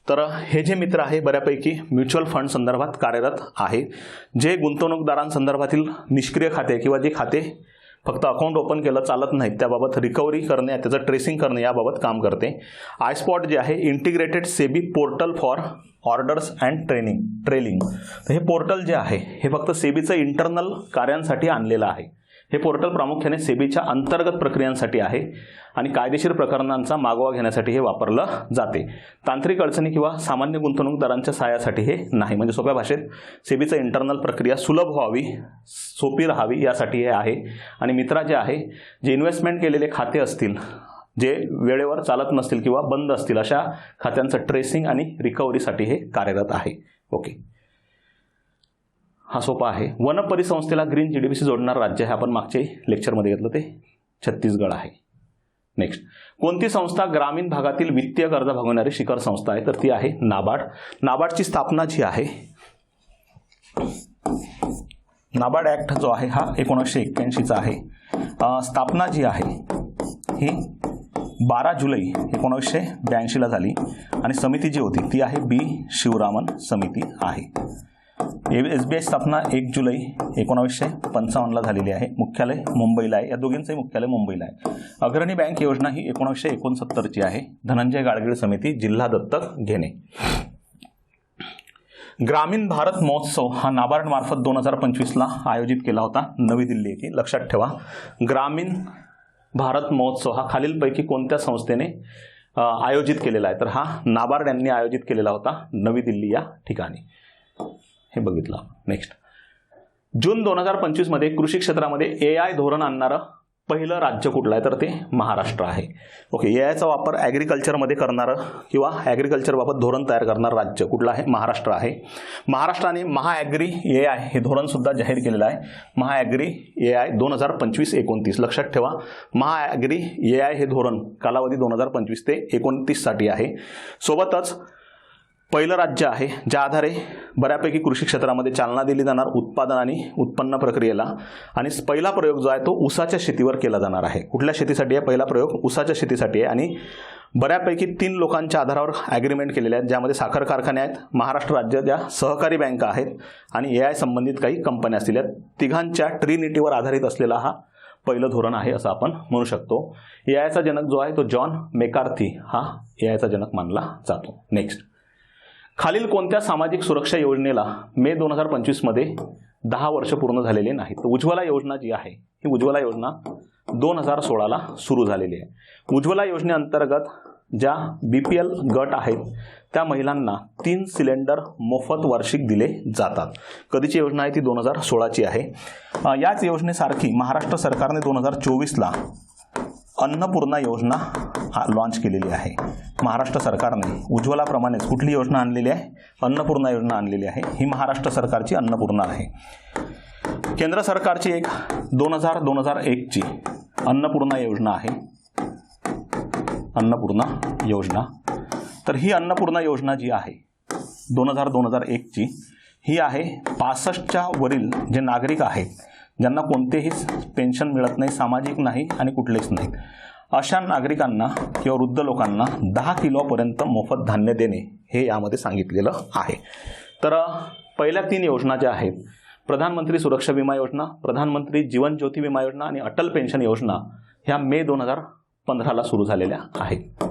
तर हे जे मित्र आहे बऱ्यापैकी म्युच्युअल फंड संदर्भात कार्यरत आहे. जे गुंतवणूकदारांसंदर्भातील निष्क्रिय खाते किंवा जे खाते फक्त अकाउंट ओपन केलं चालत नाहीत त्याबाबत रिकव्हरी करणे, त्याचं ट्रेसिंग करणे याबाबत काम करते. आय स्पॉट जे आहे integrated SEBI portal for orders and trailing. तर हे पोर्टल जे आहे हे फक्त सेबीचं इंटरनल कार्यांसाठी आणलेलं आहे. हे पोर्टल प्रामुख्याने सेबीच्या अंतर्गत प्रक्रियांसाठी आहे आणि कायदेशीर प्रकरणांचा मागोवा घेण्यासाठी हे वापरलं जाते. तांत्रिक अडचणी किंवा सामान्य गुंतवणूकदारांच्या सहाय्यासाठी हे नाही. म्हणजे सोप्या भाषेत सेबीचं इंटरनल प्रक्रिया सुलभ व्हावी, सोपी राहावी यासाठी हे आहे. आणि मित्रा जे आहे जे इन्व्हेस्टमेंट केलेले खाते असतील, जे वेळेवर चालत नसतील किंवा बंद असतील अशा खात्यांचं ट्रेसिंग आणि रिकव्हरीसाठी हे कार्यरत आहे. ओके, हा सोपा आहे. वन परिसंस्थेला ग्रीन जीडीपीशी जोडणारं राज्य हे आपण मागच्या लेक्चरमध्ये घेतलं ते छत्तीसगड आहे. नेक्स्ट, कोणती संस्था ग्रामीण भागातील वित्तीय कर्ज भागवणारी शिखर संस्था आहे? तर ती आहे नाबार्ड. नाबार्डची स्थापना जी आहे, नाबार्ड ॲक्ट जो आहे हा 1981चा आहे. स्थापना जी आहे ही 12 जुलै 1982ला झाली आणि समिती जी होती ती आहे बी शिवरामन समिती आहे. SBI स्थापना 1 जुलै 1955ला झालेली आहे. मुख्यालय मुंबईला आहे. या दोघींचंही मुख्यालय मुंबईला आहे. अग्रणी बँक योजना ही 1969ची आहे. धनंजय गाडगीळ समिती, जिल्हा दत्तक घेणे. ग्रामीण भारत महोत्सव हा नाबार्ड मार्फत 2025ला आयोजित केला होता नवी दिल्ली येथे. लक्षात ठेवा, ग्रामीण भारत महोत्सव हा खालीलपैकी कोणत्या संस्थेने आयोजित केलेला आहे? तर हा नाबार्ड यांनी आयोजित केलेला होता नवी दिल्ली या ठिकाणी. हे बघितलं. नेक्स्ट, जून 2025 मध्ये कृषी क्षेत्रामध्ये AI धोरण आणणारं पहिलं राज्य कुठलं आहे? तर ते महाराष्ट्र आहे. ओके, AIचा वापर ॲग्रिकल्चरमध्ये करणारं किंवा ॲग्रिकल्चरबाबत धोरण तयार करणारं राज्य कुठलं आहे? महाराष्ट्र आहे. महाराष्ट्राने महाॲग्री AI हे धोरणसुद्धा जाहीर केलेलं आहे. महाॲग्री AI 2025-29. लक्षात ठेवा, महाॲग्री AI हे धोरण कालावधी 2025 ते 29साठी आहे. सोबतच पहिलं राज्य आहे ज्या आधारे बऱ्यापैकी कृषी क्षेत्रामध्ये चालना दिली जाणार उत्पादन आणि उत्पन्न प्रक्रियेला. आणि पहिला प्रयोग जो आहे तो ऊसाच्या शेतीवर केला जाणार आहे. कुठल्या शेतीसाठी आहे? पहिला प्रयोग ऊसाच्या शेतीसाठी आहे. आणि बऱ्यापैकी 3 लोकांच्या आधारावर ॲग्रीमेंट केलेले आहेत, ज्यामध्ये साखर कारखाने आहेत, महाराष्ट्र राज्य ज्या सहकारी बँका आहेत आणि AI संबंधित काही कंपन्या असतील. या तिघांच्या ट्रिनिटीवर आधारित असलेला हा पहिलं धोरण आहे असं आपण म्हणू शकतो. AIचा जनक जो आहे तो जॉन मेकार्थी हा AIचा जनक मानला जातो. नेक्स्ट, खालील कोणत्या सामाजिक सुरक्षा योजनेला मे 2025 मध्ये 10 वर्ष पूर्ण झालेले नाहीत? तर उज्ज्वला योजना जी आहे ही उज्ज्वला योजना 2016ला सुरू झालेली आहे. उज्ज्वला योजनेअंतर्गत ज्या BPL गट आहेत त्या महिलांना 3 सिलेंडर मोफत वार्षिक दिले जातात. कधीची योजना आहे? ती 2016ची आहे. याच योजनेसारखी महाराष्ट्र सरकारने 2024ला अन्नपूर्णा योजना लॉन्च केलेली आहे. महाराष्ट्र सरकारने उज्ज्वलाप्रमाणेच कुठली योजना आणलेली आहे? अन्नपूर्णा योजना आणलेली आहे. ही महाराष्ट्र सरकारची अन्नपूर्णा आहे. केंद्र सरकारची एक 2000-2001ची अन्नपूर्णा योजना आहे. अन्नपूर्णा योजना. तर ही अन्नपूर्णा योजना जी आहे 2000-2001ची ही आहे 65च्या वरील जे नागरिक आहेत ज्यांना कोणतेही पेन्शन मिळत नाही, सामाजिक नाही आणि कुठलेच नाहीत, अशा नागरिकांना किंवा वृद्ध लोकांना 10 किलोपर्यंत मोफत धान्य देणे हे यामध्ये सांगितलेलं आहे. तर पहिल्या 3 योजना ज्या आहेत, प्रधानमंत्री सुरक्षा विमा योजना, प्रधानमंत्री जीवन ज्योती विमा योजना आणि अटल पेन्शन योजना, ह्या मे 2015ला सुरू झालेल्या आहेत.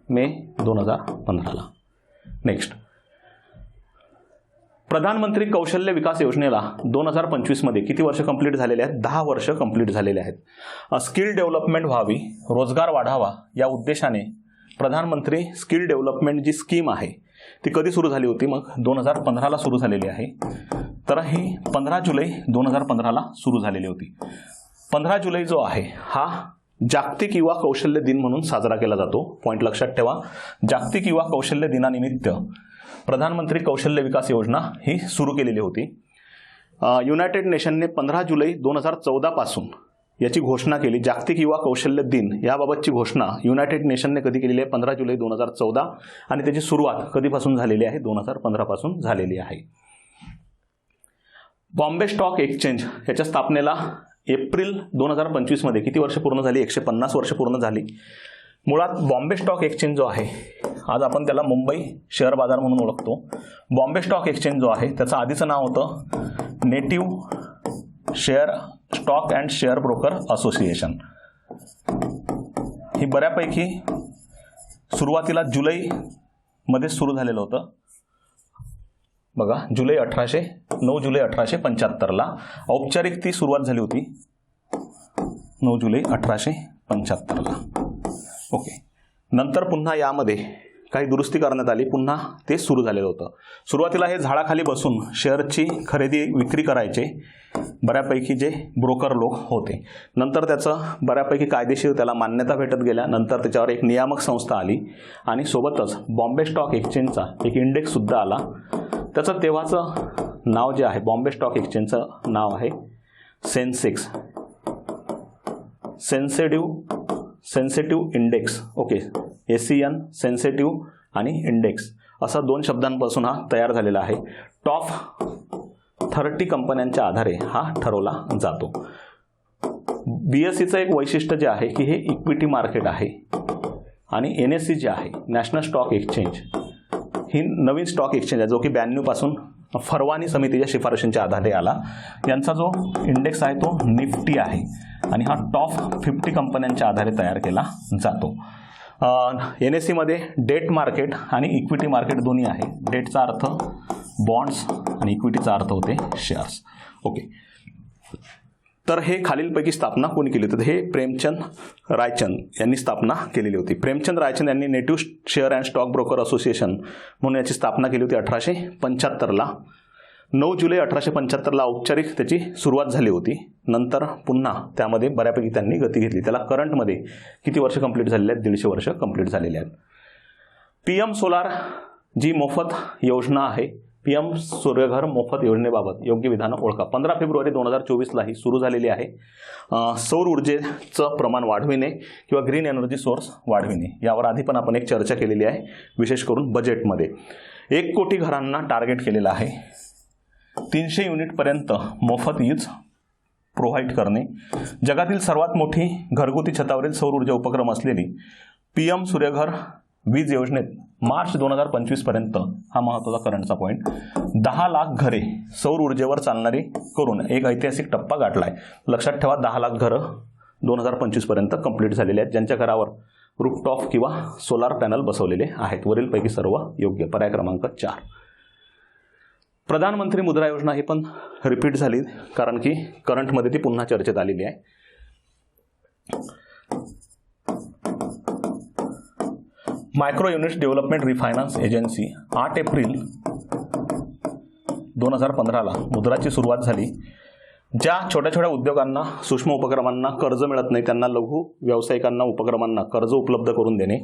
मे 2015ला. नेक्स्ट, प्रधानमंत्री कौशल्य विकास योजनेला 2025 मध्ये किती वर्ष कंप्लीट झालेले आहेत? 10 वर्ष कंप्लीट झालेले आहेत. स्किल डेव्हलपमेंट व्हावी, रोजगार वाढावा या उद्देशाने प्रधानमंत्री स्किल डेव्हलपमेंट जी स्कीम आहे ती कधी सुरू झाली होती? मग 2015ला सुरू झालेली आहे. तर ही 15 जुलै 2015ला सुरू झालेली होती. 15 जुलै जो आहे हा जागतिक युवा कौशल्य दिन म्हणून साजरा केला जातो. पॉईंट लक्षात ठेवा, जागतिक युवा कौशल्य दिनानिमित्त प्रधानमंत्री कौशल्य विकास योजना ही सुरू केलेली होती. युनायटेड नेशनने 15 जुलै 2014 पासून याची घोषणा केली. जागतिक युवा कौशल्य दिन याबाबतची घोषणा युनायटेड नेशनने कधी केलेली आहे? 15 जुलै 2014 आणि त्याची सुरुवात कधीपासून झालेली आहे? 2015 पासून झालेली आहे. बॉम्बे स्टॉक एक्सचेंज याच्या स्थापनेला एप्रिल 2025 मध्ये किती वर्ष पूर्ण झाली? 150 वर्ष पूर्ण झाली. मुळात बॉम्बे स्टॉक एक्सचेंज जो आहे, आज आपण त्याला मुंबई शेअर बाजार म्हणून ओळखतो. बॉम्बे स्टॉक एक्सचेंज जो आहे त्याचं आधीचं नाव होतं native share stock and share broker association. ही बऱ्यापैकी सुरुवातीला जुलैमध्ये सुरू झालेलं होतं. बघा, 9 जुलै 1875ला औपचारिक ती सुरुवात झाली होती. 9 जुलै 1875ला. ओके. नंतर पुन्हा यामध्ये काही दुरुस्ती करण्यात आली, पुन्हा ते सुरू झालेलं होतं. सुरुवातीला हे झाडाखाली बसून शेअरची खरेदी विक्री करायचे बऱ्यापैकी जे ब्रोकर लोक होते. नंतर त्याचं बऱ्यापैकी कायदेशीर त्याला मान्यता भेटत गेल्या. नंतर त्याच्यावर एक नियामक संस्था आली आणि सोबतच बॉम्बे स्टॉक एक्सचेंजचा एक इंडेक्ससुद्धा आला. त्याचं तेव्हाचं नाव जे आहे, बॉम्बे स्टॉक एक्सचेंजचं नाव आहे Sensex, sensitive index. Okay, SEN sensitive आणि इंडेक्स असा 2 शब्दांपासून हा तयार झालेला आहे. टॉप 30 कंपन्यांच्या आधारे हा ठरवला जातो. BSEचं एक वैशिष्ट्य जे आहे की हे इक्विटी मार्केट आहे आणि NSE जे आहे, नॅशनल स्टॉक एक्सचेंज, ही नवीन स्टॉक एक्सचेंज आहे जो की 92 पासून फरवानी समितीच्या शिफारशींच्या आधारे आला. यांचा जो इंडेक्स आहे तो निफ्टी आहे आणि हा टॉप 50 कंपन्यांच्या आधारे तयार केला जातो. NSE मध्ये डेट मार्केट आणि इक्विटी मार्केट दोन्ही आहे. डेटचा अर्थ बॉन्ड्स आणि इक्विटीचा अर्थ होते शेअर्स. ओके. तर हे खालीलपैकी स्थापना कोणी केली? तर हे प्रेमचंद रायचंद यांनी स्थापना केलेली होती. प्रेमचंद रायचंद यांनी native share and stock broker association म्हणून याची स्थापना केली होती 1875ला. 9 जुलै 1875ला औपचारिक त्याची सुरुवात झाली होती. नंतर पुन्हा त्यामध्ये बऱ्यापैकी त्यांनी गती घेतली. त्याला करंटमध्ये किती वर्ष कंप्लीट झालेले आहेत? 150 वर्ष कंप्लीट झालेले आहेत. PM सोलार जी मोफत योजना आहे, PM सूर्यघर मोफत योजनेबाबत योग्य विधानं ओळखा. 15 फेब्रुवारी 2024ला ही सुरू झालेली आहे. सौर ऊर्जेचं प्रमाण वाढविणे किंवा ग्रीन एनर्जी सोर्स वाढविणे यावर आधी पण आपण एक चर्चा केलेली आहे, विशेष करून बजेटमध्ये. 1 कोटी घरांना टार्गेट केलेलं आहे. 300 युनिटपर्यंत मोफत वीज प्रोव्हाइड करणे. जगातील सर्वात मोठी घरगुती छतावरील सौर ऊर्जा उपक्रम असलेली PM सूर्यघर वीज योजनेत मार्च 2025 पर्यंत, हा महत्त्वाचा करंटचा पॉईंट, 10 लाख घरे सौर ऊर्जेवर चालणारी करून एक ऐतिहासिक टप्पा गाठला आहे. लक्षात ठेवा, 10 लाख घरं 2025 पर्यंत कंप्लीट झालेली आहेत ज्यांच्या घरावर रूफटॉप किंवा सोलार पॅनल बसवलेले आहेत. वरीलपैकी सर्व योग्य. पर्याय क्रमांक 4. प्रधानमंत्री मुद्रा योजना ही पण रिपीट झाली कारण की करंटमध्ये ती पुन्हा चर्चेत आलेली आहे. Micro units development refinance agency 8 एप्रिल 2015ला मुद्राची सुरुवात झाली. ज्या छोट्या छोट्या उद्योगांना, सूक्ष्म उपक्रमांना कर्ज मिळत नाही त्यांना लघु व्यावसायिकांना, उपक्रमांना कर्ज उपलब्ध करून देणे.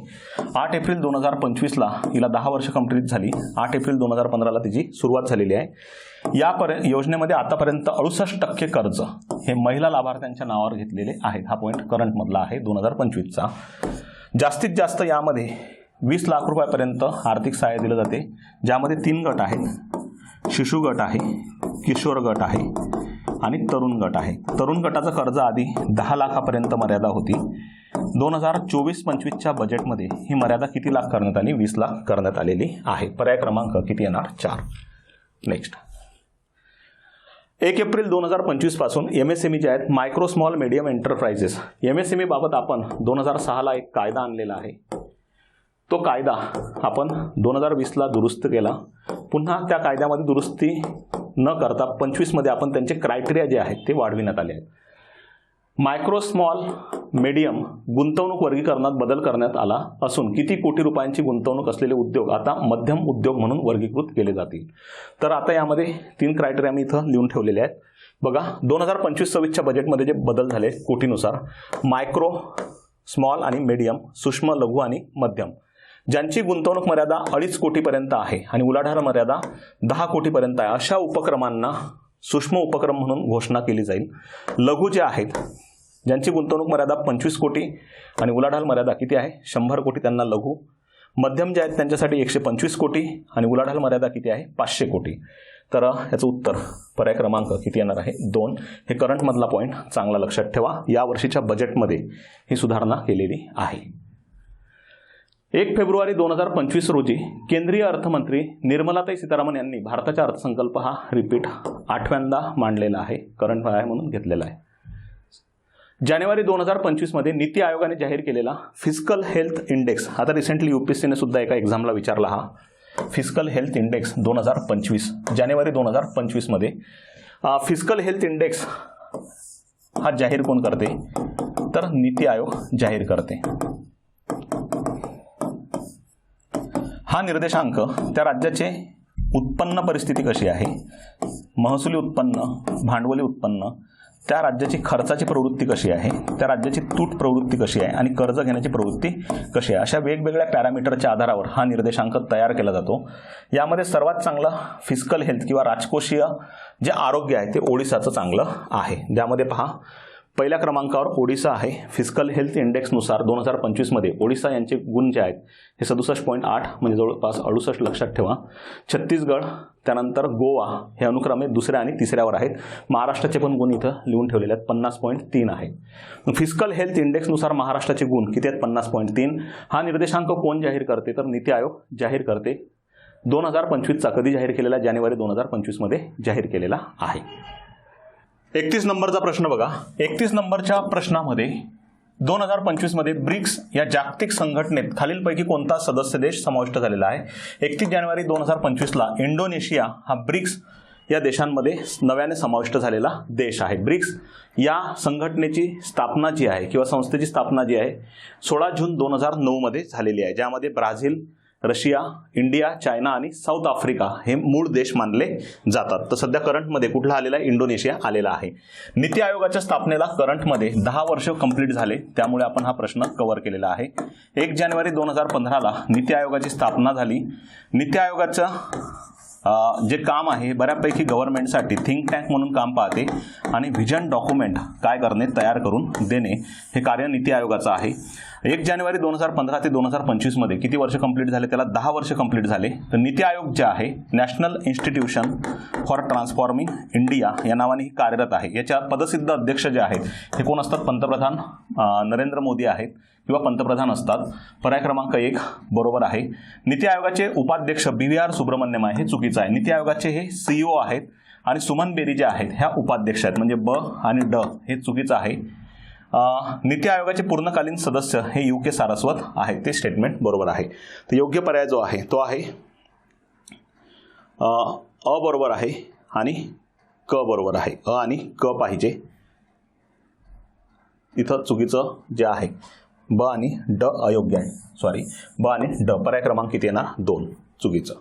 8 एप्रिल 2025ला हिला 10 वर्ष कंप्लीट झाली. 8 एप्रिल 2015ला तिची सुरुवात झालेली आहे. या योजनेमध्ये आतापर्यंत 68% कर्ज हे महिला लाभार्थ्यांच्या नावावर घेतलेले आहेत. हा पॉईंट करंटमधला आहे 2025चा. जास्तीत जास्त यामध्ये 20 लाख रुपयापर्यंत आर्थिक सहाय्य दिलं जाते, ज्यामध्ये 3 गट आहेत. शिशु गट आहे, किशोर गट आहे आणि तरुण गट आहे. तरुण गटाचं कर्ज आधी 10 लाखापर्यंत मर्यादा होती. 2024-25च्या बजेटमध्ये ही मर्यादा किती लाख करण्यात आली? 20 लाख करण्यात आलेली आहे. पर्याय क्रमांक किती येणार? 4. नेक्स्ट, 1 एप्रिल 2025 पासून MSME जे आहेत, micro small medium enterprises, MSME बाबत आपण 2006ला एक कायदा आणलेला आहे. तो कायदा आपण 2020ला दुरुस्त केला. पुन्हा त्या कायद्यामध्ये दुरुस्ती न करता 25मध्ये आपण त्यांचे क्रायटेरिया जे आहेत ते वाढविण्यात आले आहेत. मायक्रो स्मॉल मीडियम गुंतवणूक वर्गीकरणात बदल करण्यात आला असून किती कोटी रुपयांची गुंतवणूक असलेले उद्योग आता मध्यम उद्योग म्हणून वर्गीकृत केले जातील. तर आता यामध्ये 3 क्रायटेरिया मी इथं लिहून ठेवलेले आहेत. बघा, 2025-26च्या बजेटमध्ये जे बदल झाले कोटीनुसार, मायक्रो, स्मॉल आणि मीडियम, सूक्ष्म, लघु आणि मध्यम, ज्यांची गुंतवणूक मर्यादा 2.5 कोटीपर्यंत आहे आणि उलाढाल मर्यादा 10 कोटीपर्यंत आहे, अशा उपक्रमांना सूक्ष्म उपक्रम म्हणून घोषणा केली जाईल. लघु जे आहेत, ज्यांची गुंतवणूक मर्यादा 25 कोटी आणि उलाढाल मर्यादा किती आहे? 100 कोटी, त्यांना लघु. मध्यम जे आहेत त्यांच्यासाठी 125 कोटी आणि उलाढाल मर्यादा किती आहे? 500 कोटी. तर याचं उत्तर पर्याय क्रमांक किती येणार आहे? 2. हे करंटमधला पॉईंट चांगला लक्षात ठेवा. या वर्षीच्या बजेटमध्ये ही सुधारणा केलेली आहे. 1 फेब्रुवारी 2025 रोजी केंद्रीय अर्थमंत्री निर्मलाताई सीतारामन यांनी भारताचा अर्थसंकल्प हा रिपीट 8व्यांदा मांडलेला आहे. करंट आहे म्हणून घेतलेला आहे. जानेवारी 2025 मध्ये नीती आयोगाने जाहीर केलेला फिस्कल हेल्थ इंडेक्स, आता रिसेंटली UPSCने सुद्धा एका एक्झामला विचारला हा फिस्कल हेल्थ इंडेक्स 2025, जानेवारी 2025 मध्ये फिस्कल हेल्थ इंडेक्स हा जाहीर कोण करते? तर नीती आयोग जाहीर करते. हा निर्देशांक त्या राज्याचे उत्पन्न परिस्थिती कशी आहे, महसुली उत्पन्न, भांडवली उत्पन्न, त्या राज्याची खर्चाची प्रवृत्ती कशी आहे, त्या राज्याची तूट प्रवृत्ती कशी आहे आणि कर्ज घेण्याची प्रवृत्ती कशी आहे, अशा वेगवेगळ्या पॅरामीटरच्या आधारावर हा निर्देशांक तयार केला जातो. यामध्ये सर्वात चांगलं फिस्कल हेल्थ किंवा राजकोषीय जे आरोग्य आहे ते ओडिसाचं चांगलं आहे. ज्यामध्ये पहा, पहिल्या क्रमांकावर ओडिसा आहे. फिस्कल हेल्थ इंडेक्सनुसार 2025 मध्ये ओडिसा यांचे गुण जे आहेत हे 67.8 म्हणजे जवळपास 68 लक्षात ठेवा. छत्तीसगड, त्यानंतर गोवा हे अनुक्रमे 2ऱ्या आणि 3ऱ्यावर आहेत. महाराष्ट्राचे पण गुण इथं लिहून ठेवलेले आहेत, 50.3 आहेत. फिस्कल हेल्थ इंडेक्सनुसार महाराष्ट्राचे गुण किती आहेत? 50.3. हा निर्देशांक कोण जाहीर करते? तर नीती आयोग जाहीर करते. 2025चा कधी जाहीर केलेला? जानेवारी 2025 मध्ये जाहीर केलेला आहे. 31 नंबरचा प्रश्न बघा. 31 नंबरच्या प्रश्नामध्ये 2025 मध्ये ब्रिक्स या जागतिक संघटनेत खालीलपैकी कोणता सदस्य देश समाविष्ट झालेला आहे? 31 जानेवारी 2025ला इंडोनेशिया हा ब्रिक्स या देशांमध्ये नव्याने समाविष्ट झालेला देश आहे. ब्रिक्स या संघटनेची स्थापना जी आहे किंवा संस्थेची स्थापना जी आहे 16 जून 2009 मध्ये झालेली आहे. ज्यामध्ये ब्राझील, रशिया, इंडिया, चायना आणि साऊथ आफ्रिका हे मूळ देश मानले जातात. तर सध्या करंटमध्ये कुठला आलेला आहे? इंडोनेशिया आलेला आहे. नीती आयोगाच्या स्थापनेला करंटमध्ये 10 वर्ष कंप्लीट झाले, त्यामुळे आपण हा प्रश्न कव्हर केलेला आहे. 1 जानेवारी 2015ला नीती आयोगाची स्थापना झाली. नीती आयोगाचं जे काम आहे बऱ्यापैकी गव्हर्नमेंटसाठी थिंक टँक म्हणून काम पाहते आणि व्हिजन डॉक्युमेंट काय करणे, तयार करून देणे हे कार्य नीती आयोगाचं आहे. 1 जानेवारी 2015 ते 2025 मध्ये किती वर्ष कंप्लीट झाले? त्याला 10 वर्ष कंप्लीट झाले. तर नीती आयोग जे आहे national institution for transforming India या नावाने ही कार्यरत आहे. याच्या पदसिद्ध अध्यक्ष जे आहेत हे कोण असतात? पंतप्रधान नरेंद्र मोदी आहेत किंवा पंतप्रधान असतात. पर्याय क्रमांक 1 बरोबर आहे. नीती आयोगाचे उपाध्यक्ष BVR सुब्रमण्यम आहे, हे चुकीचं आहे. नीती आयोगाचे हे CEO आहेत आणि सुमन बेरी जे आहेत ह्या उपाध्यक्ष आहेत, म्हणजे ब आणि ड हे चुकीचं आहे. नीती आयोगाचे पूर्णकालीन सदस्य हे UK सारस्वत आहे, ते स्टेटमेंट बरोबर आहे. तर योग्य पर्याय जो आहे तो आहे अ बरोबर आहे आणि क बरोबर आहे. अ आणि क पाहिजे. इथं चुकीचं जे आहे ब आणि ड अयोग्य आहे. सॉरी, ब आणि ड. पर्याय क्रमांक किती येणार? 2 चुकीचं.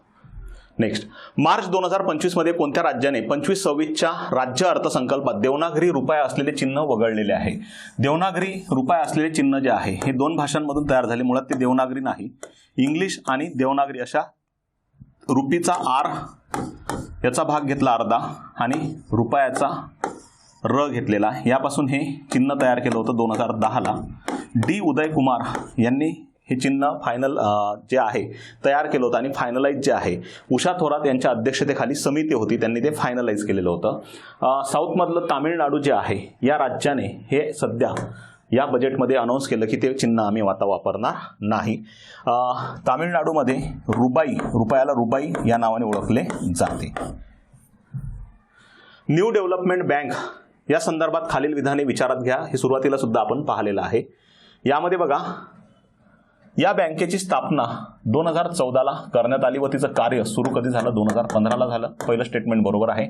नेक्स्ट, मार्च 2025 मध्ये कोणत्या राज्याने 25-26च्या राज्य अर्थसंकल्पात देवनागरी रुपया असलेले चिन्ह वगळलेले आहे? देवनागरी रुपया असलेले चिन्ह जे आहे हे 2 भाषांमधून तयार झाले. मुळात ते देवनागरी नाही, इंग्लिश आणि देवनागरी अशा रुपीचा R याचा भाग घेतला अर्धा आणि रुपयाचा र घेतलेला, यापासून हे चिन्ह तयार केलं होतं 2010ला. D. उदय कुमार यांनी हे चिन्ह फायनल जे आहे तयार केलं होतं आणि फायनलाइज जे आहे उषा थोरात यांच्या अध्यक्षतेखाली समिती होती, त्यांनी ते फायनलाइज केलेलं होतं. साऊथमधलं तामिळनाडू जे आहे या राज्याने हे सध्या या बजेटमध्ये अनाऊन्स केलं की ते चिन्ह आम्ही आता वापरणार नाही. तामिळनाडूमध्ये रुपयाला रुबाई या नावाने ओळखले जाते. न्यू डेव्हलपमेंट बँक या संदर्भात खालील विधाने विचारात घ्या. हे सुरुवातीला सुद्धा आपण पाहिलेलं आहे. यामध्ये बघा, या बँकेची स्थापना 2014ला करण्यात आली व तिचं कार्य सुरू कधी झालं? 2015ला झालं. पहिलं स्टेटमेंट बरोबर आहे.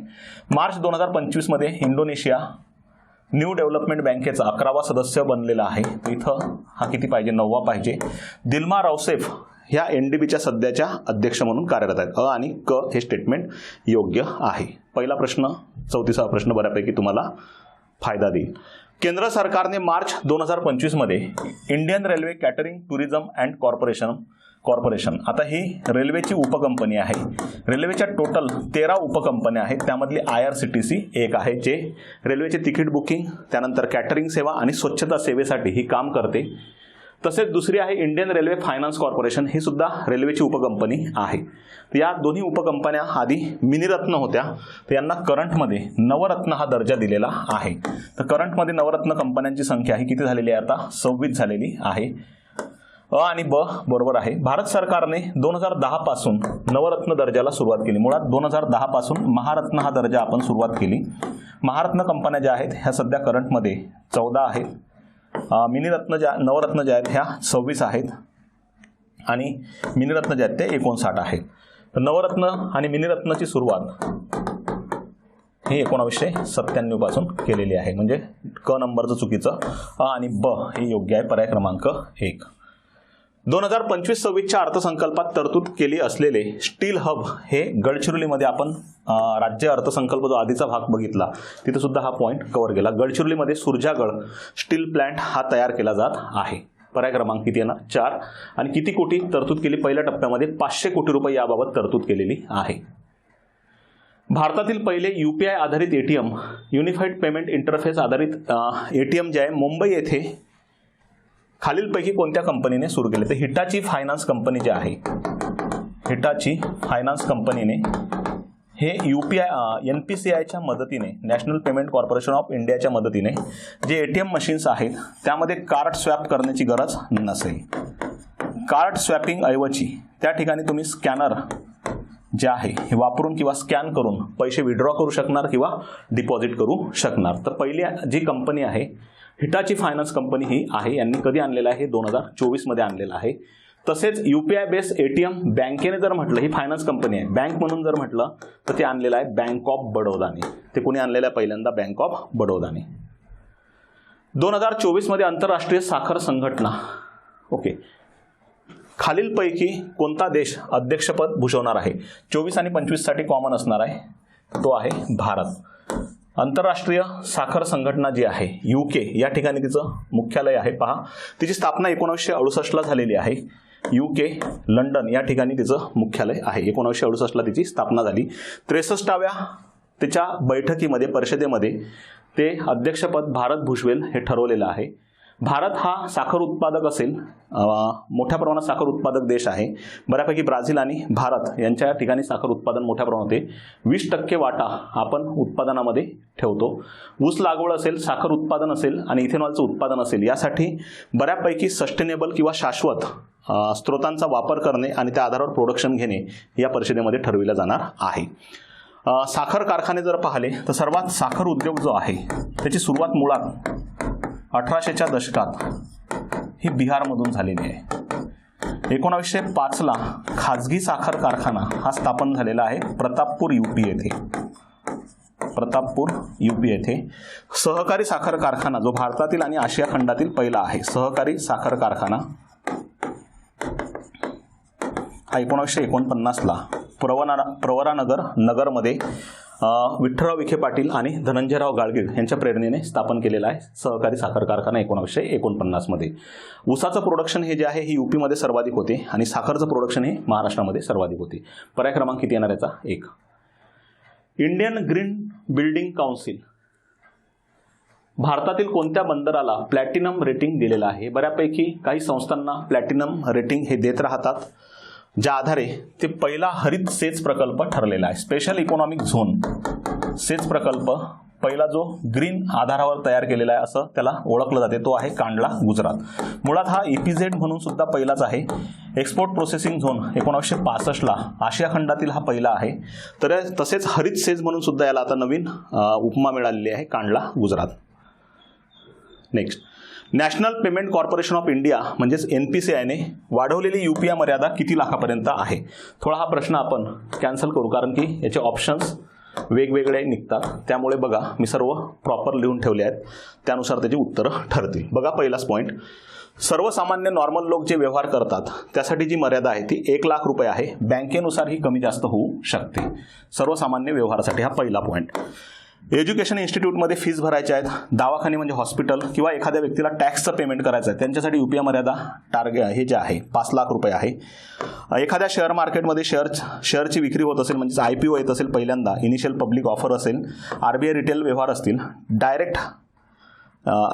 मार्च 2025 मध्ये इंडोनेशिया न्यू डेव्हलपमेंट बँकेचा 11वा सदस्य बनलेला आहे. इथं हा किती पाहिजे? 9वा पाहिजे. दिल्मा रौसेफ ह्या NDBच्या सध्याच्या अध्यक्ष म्हणून कार्यरत आहेत. आणि क हे स्टेटमेंट योग्य आहे. पहिला प्रश्न, 34वा प्रश्न बऱ्यापैकी तुम्हाला फायदा देईल. केंद्र सरकारने मार्च 2025 मध्ये Indian railway catering tourism and corporation, आता ही रेल्वेची उपकंपनी आहे. रेल्वेच्या टोटल 13 उपकंपन्या आहेत. त्यामधली IRCTC एक आहे, जे रेल्वेचे तिकीट बुकिंग, त्यानंतर कॅटरिंग सेवा आणि स्वच्छता सेवेसाठी ही काम करते. तसेच दुसरी आहे इंडियन रेल्वे फायनान्स कॉर्पोरेशन, ही सुद्धा रेल्वेची उपकंपनी आहे. या दोन्ही उपकंपन्या आधी मिनिरत्न होत्या, तर यांना करंटमध्ये नवरत्न हा दर्जा दिलेला आहे. तर करंटमध्ये नवरत्न कंपन्यांची संख्या ही किती झालेली आहे? आता 26 झालेली आहे. अ आणि ब बरोबर आहे. भारत सरकारने 2010 पासून नवरत्न दर्जाला सुरुवात केली. मुळात 2010 पासून महारत्न हा दर्जा आपण सुरुवात केली. महारत्न कंपन्या ज्या आहेत ह्या सध्या करंटमध्ये 14 आहेत. नवरत्न ज्या आहेत ह्या 26 आहेत आणि मिनिरत्न ज्या आहेत ते 59 आहेत. तर नवरत्न आणि मिनिरत्नची सुरुवात ही 1997 पासून केलेली आहे. म्हणजे क नंबरचं चुकीचं, अ आणि ब हे योग्य आहे. पर्याय क्रमांक 1. 2025-26च्या अर्थसंकल्पात तरतूद केली असलेले स्टील हब हे गडचिरोलीमध्ये आपण राज्य अर्थसंकल्प जो आधीचा भाग बघितला तिथे सुद्धा हा पॉईंट कव्हर केला. गडचिरोलीमध्ये सुरजागड स्टील प्लांट हा तयार केला जात आहे. पर्याय क्रमांक किती आहे ना? 4. आणि किती कोटी तरतूद केली? पहिल्या टप्प्यामध्ये 500 कोटी रुपये याबाबत तरतूद केलेली आहे. भारतातील पहिले UPI आधारित ATM, युनिफाईड पेमेंट इंटरफेस आधारित ATM जे आहे मुंबई येथे खालीलपैकी कोणत्या कंपनीने सुरू केले? तर हिटाची फायनान्स कंपनी जी आहे, हिटाची फायनान्स कंपनीने हे NPCIच्या मदतीने, नॅशनल पेमेंट कॉर्पोरेशन ऑफ इंडियाच्या मदतीने जे ATM मशीन्स आहेत त्यामध्ये कार्ड स्वॅप करण्याची गरज नसेल. कार्ड स्वॅपिंग ऐवजी त्या ठिकाणी तुम्ही स्कॅनर जे आहे हे वापरून किंवा स्कॅन करून पैसे विड्रॉ करू शकणार किंवा डिपॉझिट करू शकणार. तर पहिली जी कंपनी आहे हिटाची फायनान्स कंपनी ही आहे. यांनी कधी आणलेलं आहे? 2024 मध्ये आणलेलं आहे. तसेच UPI बेस्ड ATM बँकेने जर म्हटलं, ही फायनान्स कंपनी आहे, बँक म्हणून जर म्हटलं तर ते आणलेलं आहे बँक ऑफ बडोदाने. ते कोणी आणलेलं आहे? पहिल्यांदा बँक ऑफ बडोदाने. 2024 मध्ये आंतरराष्ट्रीय साखर संघटना, ओके, खालीलपैकी कोणता देश अध्यक्षपद भूषवणार आहे? 24 आणि 25 साठी कॉमन असणार आहे, तो आहे भारत. आंतरराष्ट्रीय साखर संघटना जी आहे UK या ठिकाणी तिचं मुख्यालय आहे. पहा, तिची स्थापना 1968ला झालेली आहे. UK लंडन या ठिकाणी तिचं मुख्यालय आहे. 1968ला तिची स्थापना झाली. 63व्या तिच्या बैठकीमध्ये, परिषदेमध्ये ते अध्यक्षपद भारत भूषवेल हे ठरवलेलं आहे. भारत हा साखर उत्पादक असेल, मोठ्या प्रमाणात साखर उत्पादक देश आहे. बऱ्यापैकी ब्राझील आणि भारत यांच्या ठिकाणी साखर उत्पादन मोठ्या प्रमाणात होते. 20% वाटा आपण उत्पादनामध्ये ठेवतो. ऊस लागवड असेल, साखर उत्पादन असेल आणि इथेनॉलचं उत्पादन असेल, यासाठी बऱ्यापैकी सस्टेनेबल किंवा शाश्वत स्रोतांचा वापर करणे आणि त्या आधारावर प्रोडक्शन घेणे या परिषदेमध्ये ठरविलं जाणार आहे. साखर कारखाने जर पाहिले तर सर्वात साखर उद्योग जो आहे त्याची सुरुवात मुळात 1800च्या दशकात ही बिहारमधून झालेली आहे. 1905ला खाजगी साखर कारखाना हा स्थापन झालेला आहे प्रतापपूर UP येथे. प्रतापपूर UP येथे सहकारी साखर कारखाना जो भारतातील आणि आशिया खंडातील पहिला आहे. सहकारी साखर कारखाना हा 1949ला प्रवरानगर नगरमध्ये विठ्ठलराव विखे पाटील आणि धनंजयराव गाडगीळ यांच्या प्रेरणेने स्थापन केलेला आहे. सहकारी साखर कारखाना 1949 मध्ये. ऊसाचं प्रोडक्शन हे जे आहे हे UP मध्ये सर्वाधिक होते आणि साखरचं प्रोडक्शन हे महाराष्ट्रामध्ये सर्वाधिक होते. पर्याय क्रमांक किती येणार याचा? 1. इंडियन ग्रीन बिल्डिंग काउन्सिल भारतातील कोणत्या बंदराला प्लॅटिनम रेटिंग दिलेलं आहे? बऱ्यापैकी काही संस्थांना प्लॅटिनम रेटिंग हे देत राहतात, ज्या आधारे ते पहिला हरित सेच प्रकल्प ठरलेला आहे. स्पेशल इकॉनॉमिक झोन सेच प्रकल्प पहिला जो ग्रीन आधारावर तयार केलेला आहे असं त्याला ओळखलं जाते, तो आहे कांडला, गुजरात. मुळात हा EPZ म्हणून सुद्धा पहिलाच आहे. एक्सपोर्ट प्रोसेसिंग झोन 1965ला आशिया खंडातील हा पहिला आहे. तर तसेच हरित सेज म्हणून सुद्धा याला आता नवीन उपमा मिळालेली आहे, Kandla, Gujarat. Next, national payment corporation of India म्हणजेच NPCIने वाढवलेली UPI मर्यादा किती लाखापर्यंत आहे? थोडा हा प्रश्न आपण कॅन्सल करू, कारण की याचे ऑप्शन्स वेगवेगळे निघतात. त्यामुळे बघा, मी सर्व प्रॉपर लिहून ठेवले आहेत, त्यानुसार त्याची उत्तरं ठरतील. बघा, पहिलाच पॉईंट, सर्वसामान्य नॉर्मल लोक जे व्यवहार करतात त्यासाठी जी मर्यादा आहे ती 1 लाख रुपये आहे. बँकेनुसार ही कमी जास्त होऊ शकते सर्वसामान्य व्यवहारासाठी. हा पहिला पॉईंट. एज्युकेशन इन्स्टिट्यूटमध्ये फीस भरायच्या आहेत, दवाखाने म्हणजे हॉस्पिटल किंवा एखाद्या व्यक्तीला टॅक्सचं पेमेंट करायचं आहे, त्यांच्यासाठी UPI मर्यादा टार्गेट हे जे आहे 5 लाख रुपये आहे. एखाद्या शेअर मार्केटमध्ये शेअरची विक्री होत असेल, म्हणजे IPO येत असेल पहिल्यांदा, इनिशियल पब्लिक ऑफर असेल, RBI रिटेल व्यवहार असतील,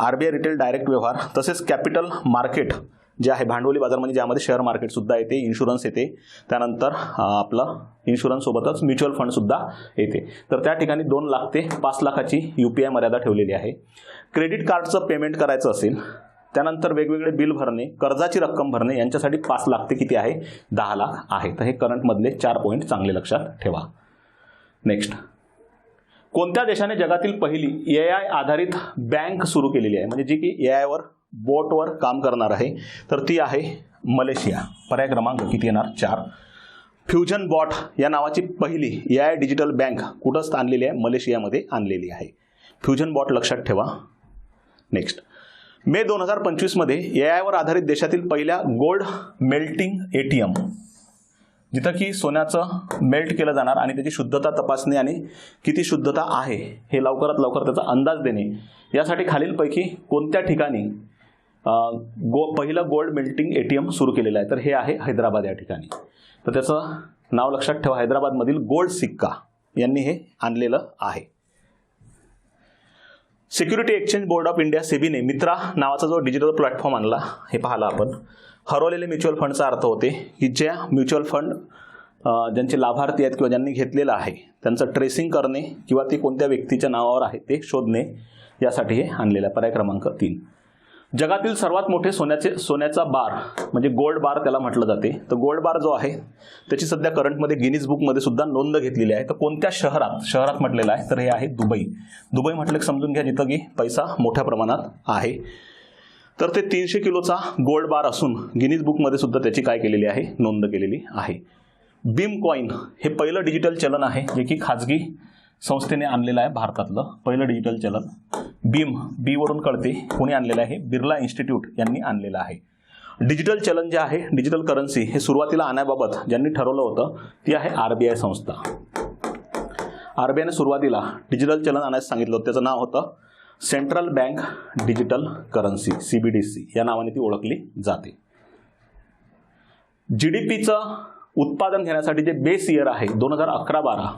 RBI रिटेल डायरेक्ट व्यवहार, तसेच कॅपिटल मार्केट जे आहे भांडवली बाजार, म्हणजे ज्यामध्ये शेअर मार्केट सुद्धा येते, इन्शुरन्स येते, त्यानंतर आपलं इन्शुरन्स सोबतच म्युच्युअल फंड सुद्धा येते. तर त्या ठिकाणी 2 लाख ते 5 लाखाची UPI मर्यादा ठेवलेली आहे. क्रेडिट कार्डचं पेमेंट करायचं असेल, त्यानंतर वेगवेगळे बिल भरणे, कर्जाची रक्कम भरणे, यांच्यासाठी 5 लाख ते किती आहे? 10 लाख आहे. तर हे करंटमधले 4 पॉईंट चांगले लक्षात ठेवा. नेक्स्ट, कोणत्या देशाने जगातील पहिली AI आधारित बँक सुरू केलेली आहे, म्हणजे जी की AI वर बोटवर काम करणार आहे? तर ती आहे मलेशिया. पर्याय क्रमांक किती येणार? 4. फ्युजन बॉट या नावाची पहिली AI डिजिटल बँक कुठं आणलेली आहे? मलेशियामध्ये आणलेली आहे. फ्युजन बॉट लक्षात ठेवा. नेक्स्ट, मे 2025मध्ये AI वर आधारित देशातील पहिल्या गोल्ड मेल्टिंग ATM, जिथं की सोन्याचं मेल्ट केलं जाणार आणि त्याची शुद्धता तपासणे आणि किती शुद्धता आहे हे लवकरात लवकर त्याचा अंदाज देणे, यासाठी खालीलपैकी कोणत्या ठिकाणी पहिलं गोल्ड मेल्टिंग ATM सुरू केलेलं आहे? तर हे आहे हैदराबाद या ठिकाणी. तर त्याचं नाव लक्षात ठेवा, हैदराबादमधील गोल्ड सिक्का यांनी हे आणलेलं आहे. Security exchange board of India सेबीने मित्रा नावाचा जो डिजिटल प्लॅटफॉर्म आणला, हे पाहिलं आपण. हरवलेले म्युच्युअल फंडचा अर्थ होते की ज्या म्युच्युअल फंड ज्यांचे लाभार्थी आहेत किंवा ज्यांनी घेतलेलं आहे त्यांचं ट्रेसिंग करणे किंवा ते कोणत्या व्यक्तीच्या नावावर आहे ते शोधणे, यासाठी हे आणलेलं आहे. पर्याय क्रमांक 3. जगातील सर्वात मोठे सोन्याचा बार म्हणजे गोल्ड बार त्याला म्हटलं जाते. तर गोल्ड बार जो आहे त्याची सध्या करंटमध्ये गिनीज बुकमध्ये सुद्धा नोंद घेतलेली आहे. तर कोणत्या शहरात म्हटलेलं आहे? तर हे आहे दुबई. दुबई म्हटलं की समजून घ्या जिथं की पैसा मोठ्या प्रमाणात आहे. तर ते 300 किलोचा गोल्ड बार असून गिनीज बुकमध्ये सुद्धा त्याची काय केलेली आहे? नोंद केलेली आहे. बीम कॉइन हे पहिलं डिजिटल चलन आहे जे की खाजगी संस्थेने आणलेलं आहे. भारतातलं पहिलं डिजिटल चलन बीम, बी वरून कळते कोणी आणलेलं आहे? बिर्ला इन्स्टिट्यूट यांनी आणलेलं आहे. डिजिटल चलन जे आहे, डिजिटल करन्सी, हे सुरुवातीला आणण्याबाबत ज्यांनी ठरवलं होतं ती आहे RBI संस्था. RBIने सुरुवातीला डिजिटल चलन आणायचं सांगितलं होतं. त्याचं नाव होतं central bank digital currency, CBDC या नावाने ती ओळखली जाते. GDPचं उत्पादन घेण्यासाठी जे बेस इयर आहे 2011-12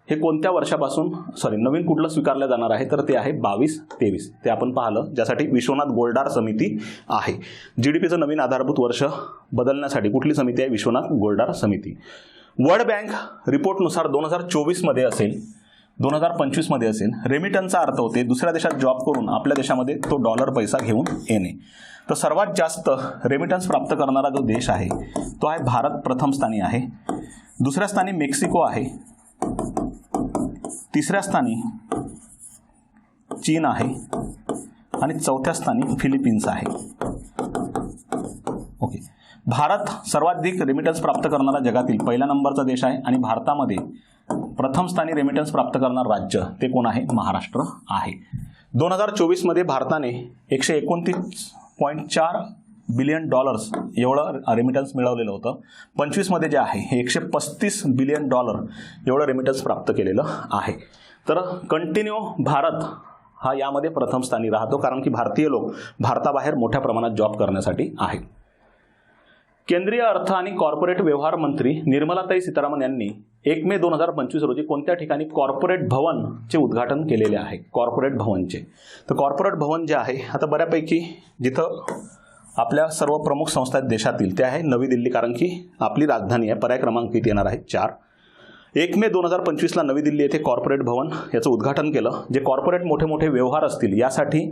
हे कोणत्या वर्षापासून नवीन कुठलं स्वीकारलं जाणार आहे? तर ते आहे 22-23. ते आपण पाहिलं, ज्यासाठी विश्वनाथ गोल्डार समिती आहे. GDPचं नवीन आधारभूत वर्ष बदलण्यासाठी कुठली समिती आहे? विश्वनाथ गोल्डार समिती. वर्ल्ड बँक रिपोर्टनुसार 2024मध्ये असेल, 2025मध्ये असेल. रेमिटन्सचा अर्थ होते दुसऱ्या देशात जॉब करून आपल्या देशामध्ये तो डॉलर पैसा घेऊन येणे. तर सर्वात जास्त रेमिटन्स प्राप्त करणारा जो देश आहे तो आहे भारत. प्रथम स्थानी आहे. दुसऱ्या स्थानी मेक्सिको आहे. तिसऱ्या स्थानी चीन आहे आणि चौथ्या स्थानी फिलिपिन्स आहे. ओके. भारत सर्वाधिक रेमिटन्स प्राप्त करणारा जगातील पहिल्या नंबरचा देश आहे आणि भारतामध्ये प्रथम स्थानी रेमिटन्स प्राप्त करणारं राज्य ते कोण आहे? महाराष्ट्र आहे. 2024मध्ये भारताने $129.4 बिलियन एवढं रेमिटन्स मिळवलेलं होतं. 25मध्ये जे आहे हे $135 बिलियन एवढं रेमिटन्स प्राप्त केलेलं आहे. तर कंटिन्यू भारत हा यामध्ये प्रथम स्थानी राहतो, कारण की भारतीय लोक भारताबाहेर मोठ्या प्रमाणात जॉब करण्यासाठी आहे. केंद्रीय अर्थ आणि कॉर्पोरेट व्यवहार मंत्री निर्मलाताई सीतारामन यांनी 1 मे 2025 रोजी कोणत्या ठिकाणी कॉर्पोरेट भवनचे उद्घाटन केलेले आहे? कॉर्पोरेट भवनचे. तर कॉर्पोरेट भवन जे आहे आता बऱ्यापैकी जिथं आपल्या सर्व प्रमुख संस्था आहेत देशातील ते आहे नवी दिल्ली, कारण की आपली राजधानी आहे. पर्याय क्रमांक इथे येणार आहे 4. 1 मे 2025ला नवी दिल्ली येथे कॉर्पोरेट भवन याचं उद्घाटन केलं. जे कॉर्पोरेट मोठे मोठे व्यवहार असतील यासाठी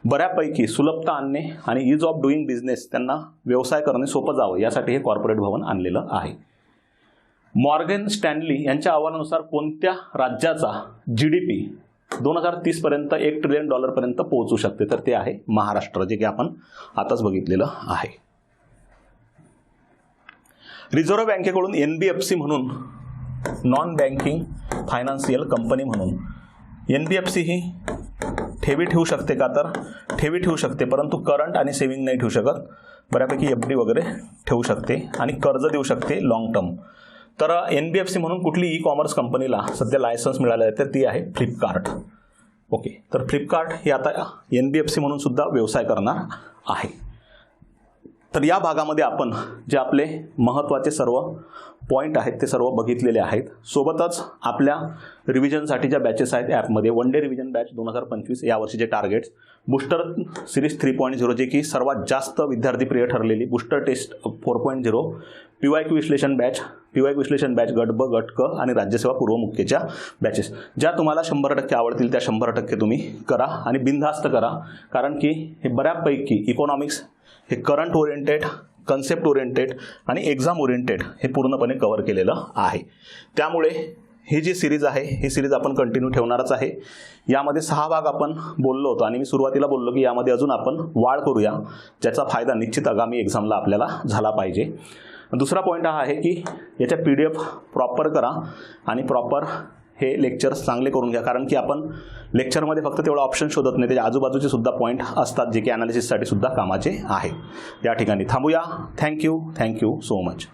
बऱ्यापैकी सुलभता आणणे आणि ईज ऑफ डुईंग बिझनेस, त्यांना व्यवसाय करणे सोपं जावं यासाठी हे कॉर्पोरेट भवन आणलेलं आहे. मॉर्गन स्टॅनली यांच्या अहवालानुसार कोणत्या राज्याचा GDP 2030 पर्यंत $1 ट्रिलियन पर्यंत पोहोचू शकते? तर ते आहे महाराष्ट्र, जे की आपण आताच बघितलेलं आहे. रिझर्व्ह बँकेकडून NBFC म्हणून नॉन बँकिंग फायनान्शियल कंपनी म्हणून NBFC ही ठेवी ठेवू शकते का? तर ठेवी ठेवू शकते, परंतु करंट आणि सेव्हिंग नाही ठेवू शकत. बऱ्यापैकी FD वगैरे ठेवू शकते आणि कर्ज देऊ शकते लॉंग टर्म. तर NBFC म्हणून कुठली ई-कॉमर्स कंपनीला सध्या लायसन्स मिळालं आहे तर ती आहे फ्लिपकार्ट. ओके, तर फ्लिपकार्ट हे आता NBFC म्हणून सुद्धा व्यवसाय करणार आहे. तर या भागामध्ये आपण जे आपले महत्त्वाचे सर्व पॉईंट आहेत ते सर्व बघितलेले आहेत. सोबतच आपल्या रिव्हिजनसाठी ज्या बॅचेस आहेत ॲपमध्ये 1 डे रिव्हिजन बॅच 2025 यावर्षीचे टार्गेट्स, बूस्टर सिरीज 3.0 जे की सर्वात जास्त विद्यार्थी प्रिय ठरलेली, बूस्टर टेस्ट 4.0, PYQ विश्लेषण बॅच गट ब गट क आणि राज्यसेवा पूर्व मुख्यच्या बॅचेस, ज्या तुम्हाला 100% आवडतील त्या 100% तुम्ही करा आणि बिनधास्त करा. कारण की हे बऱ्यापैकी इकॉनॉमिक्स हे करंट ओरिएंटेड, कन्सेप्ट ओरिएंटेड आणि एक्झाम ओरिएंटेड हे पूर्णपणे कव्हर केलेलं आहे. त्यामुळे ही जी सिरीज आहे ही सिरीज आपण कंटिन्यू ठेवणारच आहे. यामध्ये 6 भाग आपण बोललो होतो आणि मी सुरुवातीला बोललो की यामध्ये अजून आपण वाढ करूया, ज्याचा फायदा निश्चित आगामी एक्झामला आपल्याला झाला पाहिजे. दुसरा पॉईंट हा आहे की याच्या PDF प्रॉपर करा आणि प्रॉपर हे लेक्चर्स चांगले करून घ्या. कारण की आपण लेक्चरमध्ये फक्त तेवढा ऑप्शन शोधत नाही, त्याच्या आजूबाजूचे सुद्धा पॉईंट असतात जे की ॲनालिसिससाठी सुद्धा कामाचे आहे. या ठिकाणी थांबूया. Thank you so much.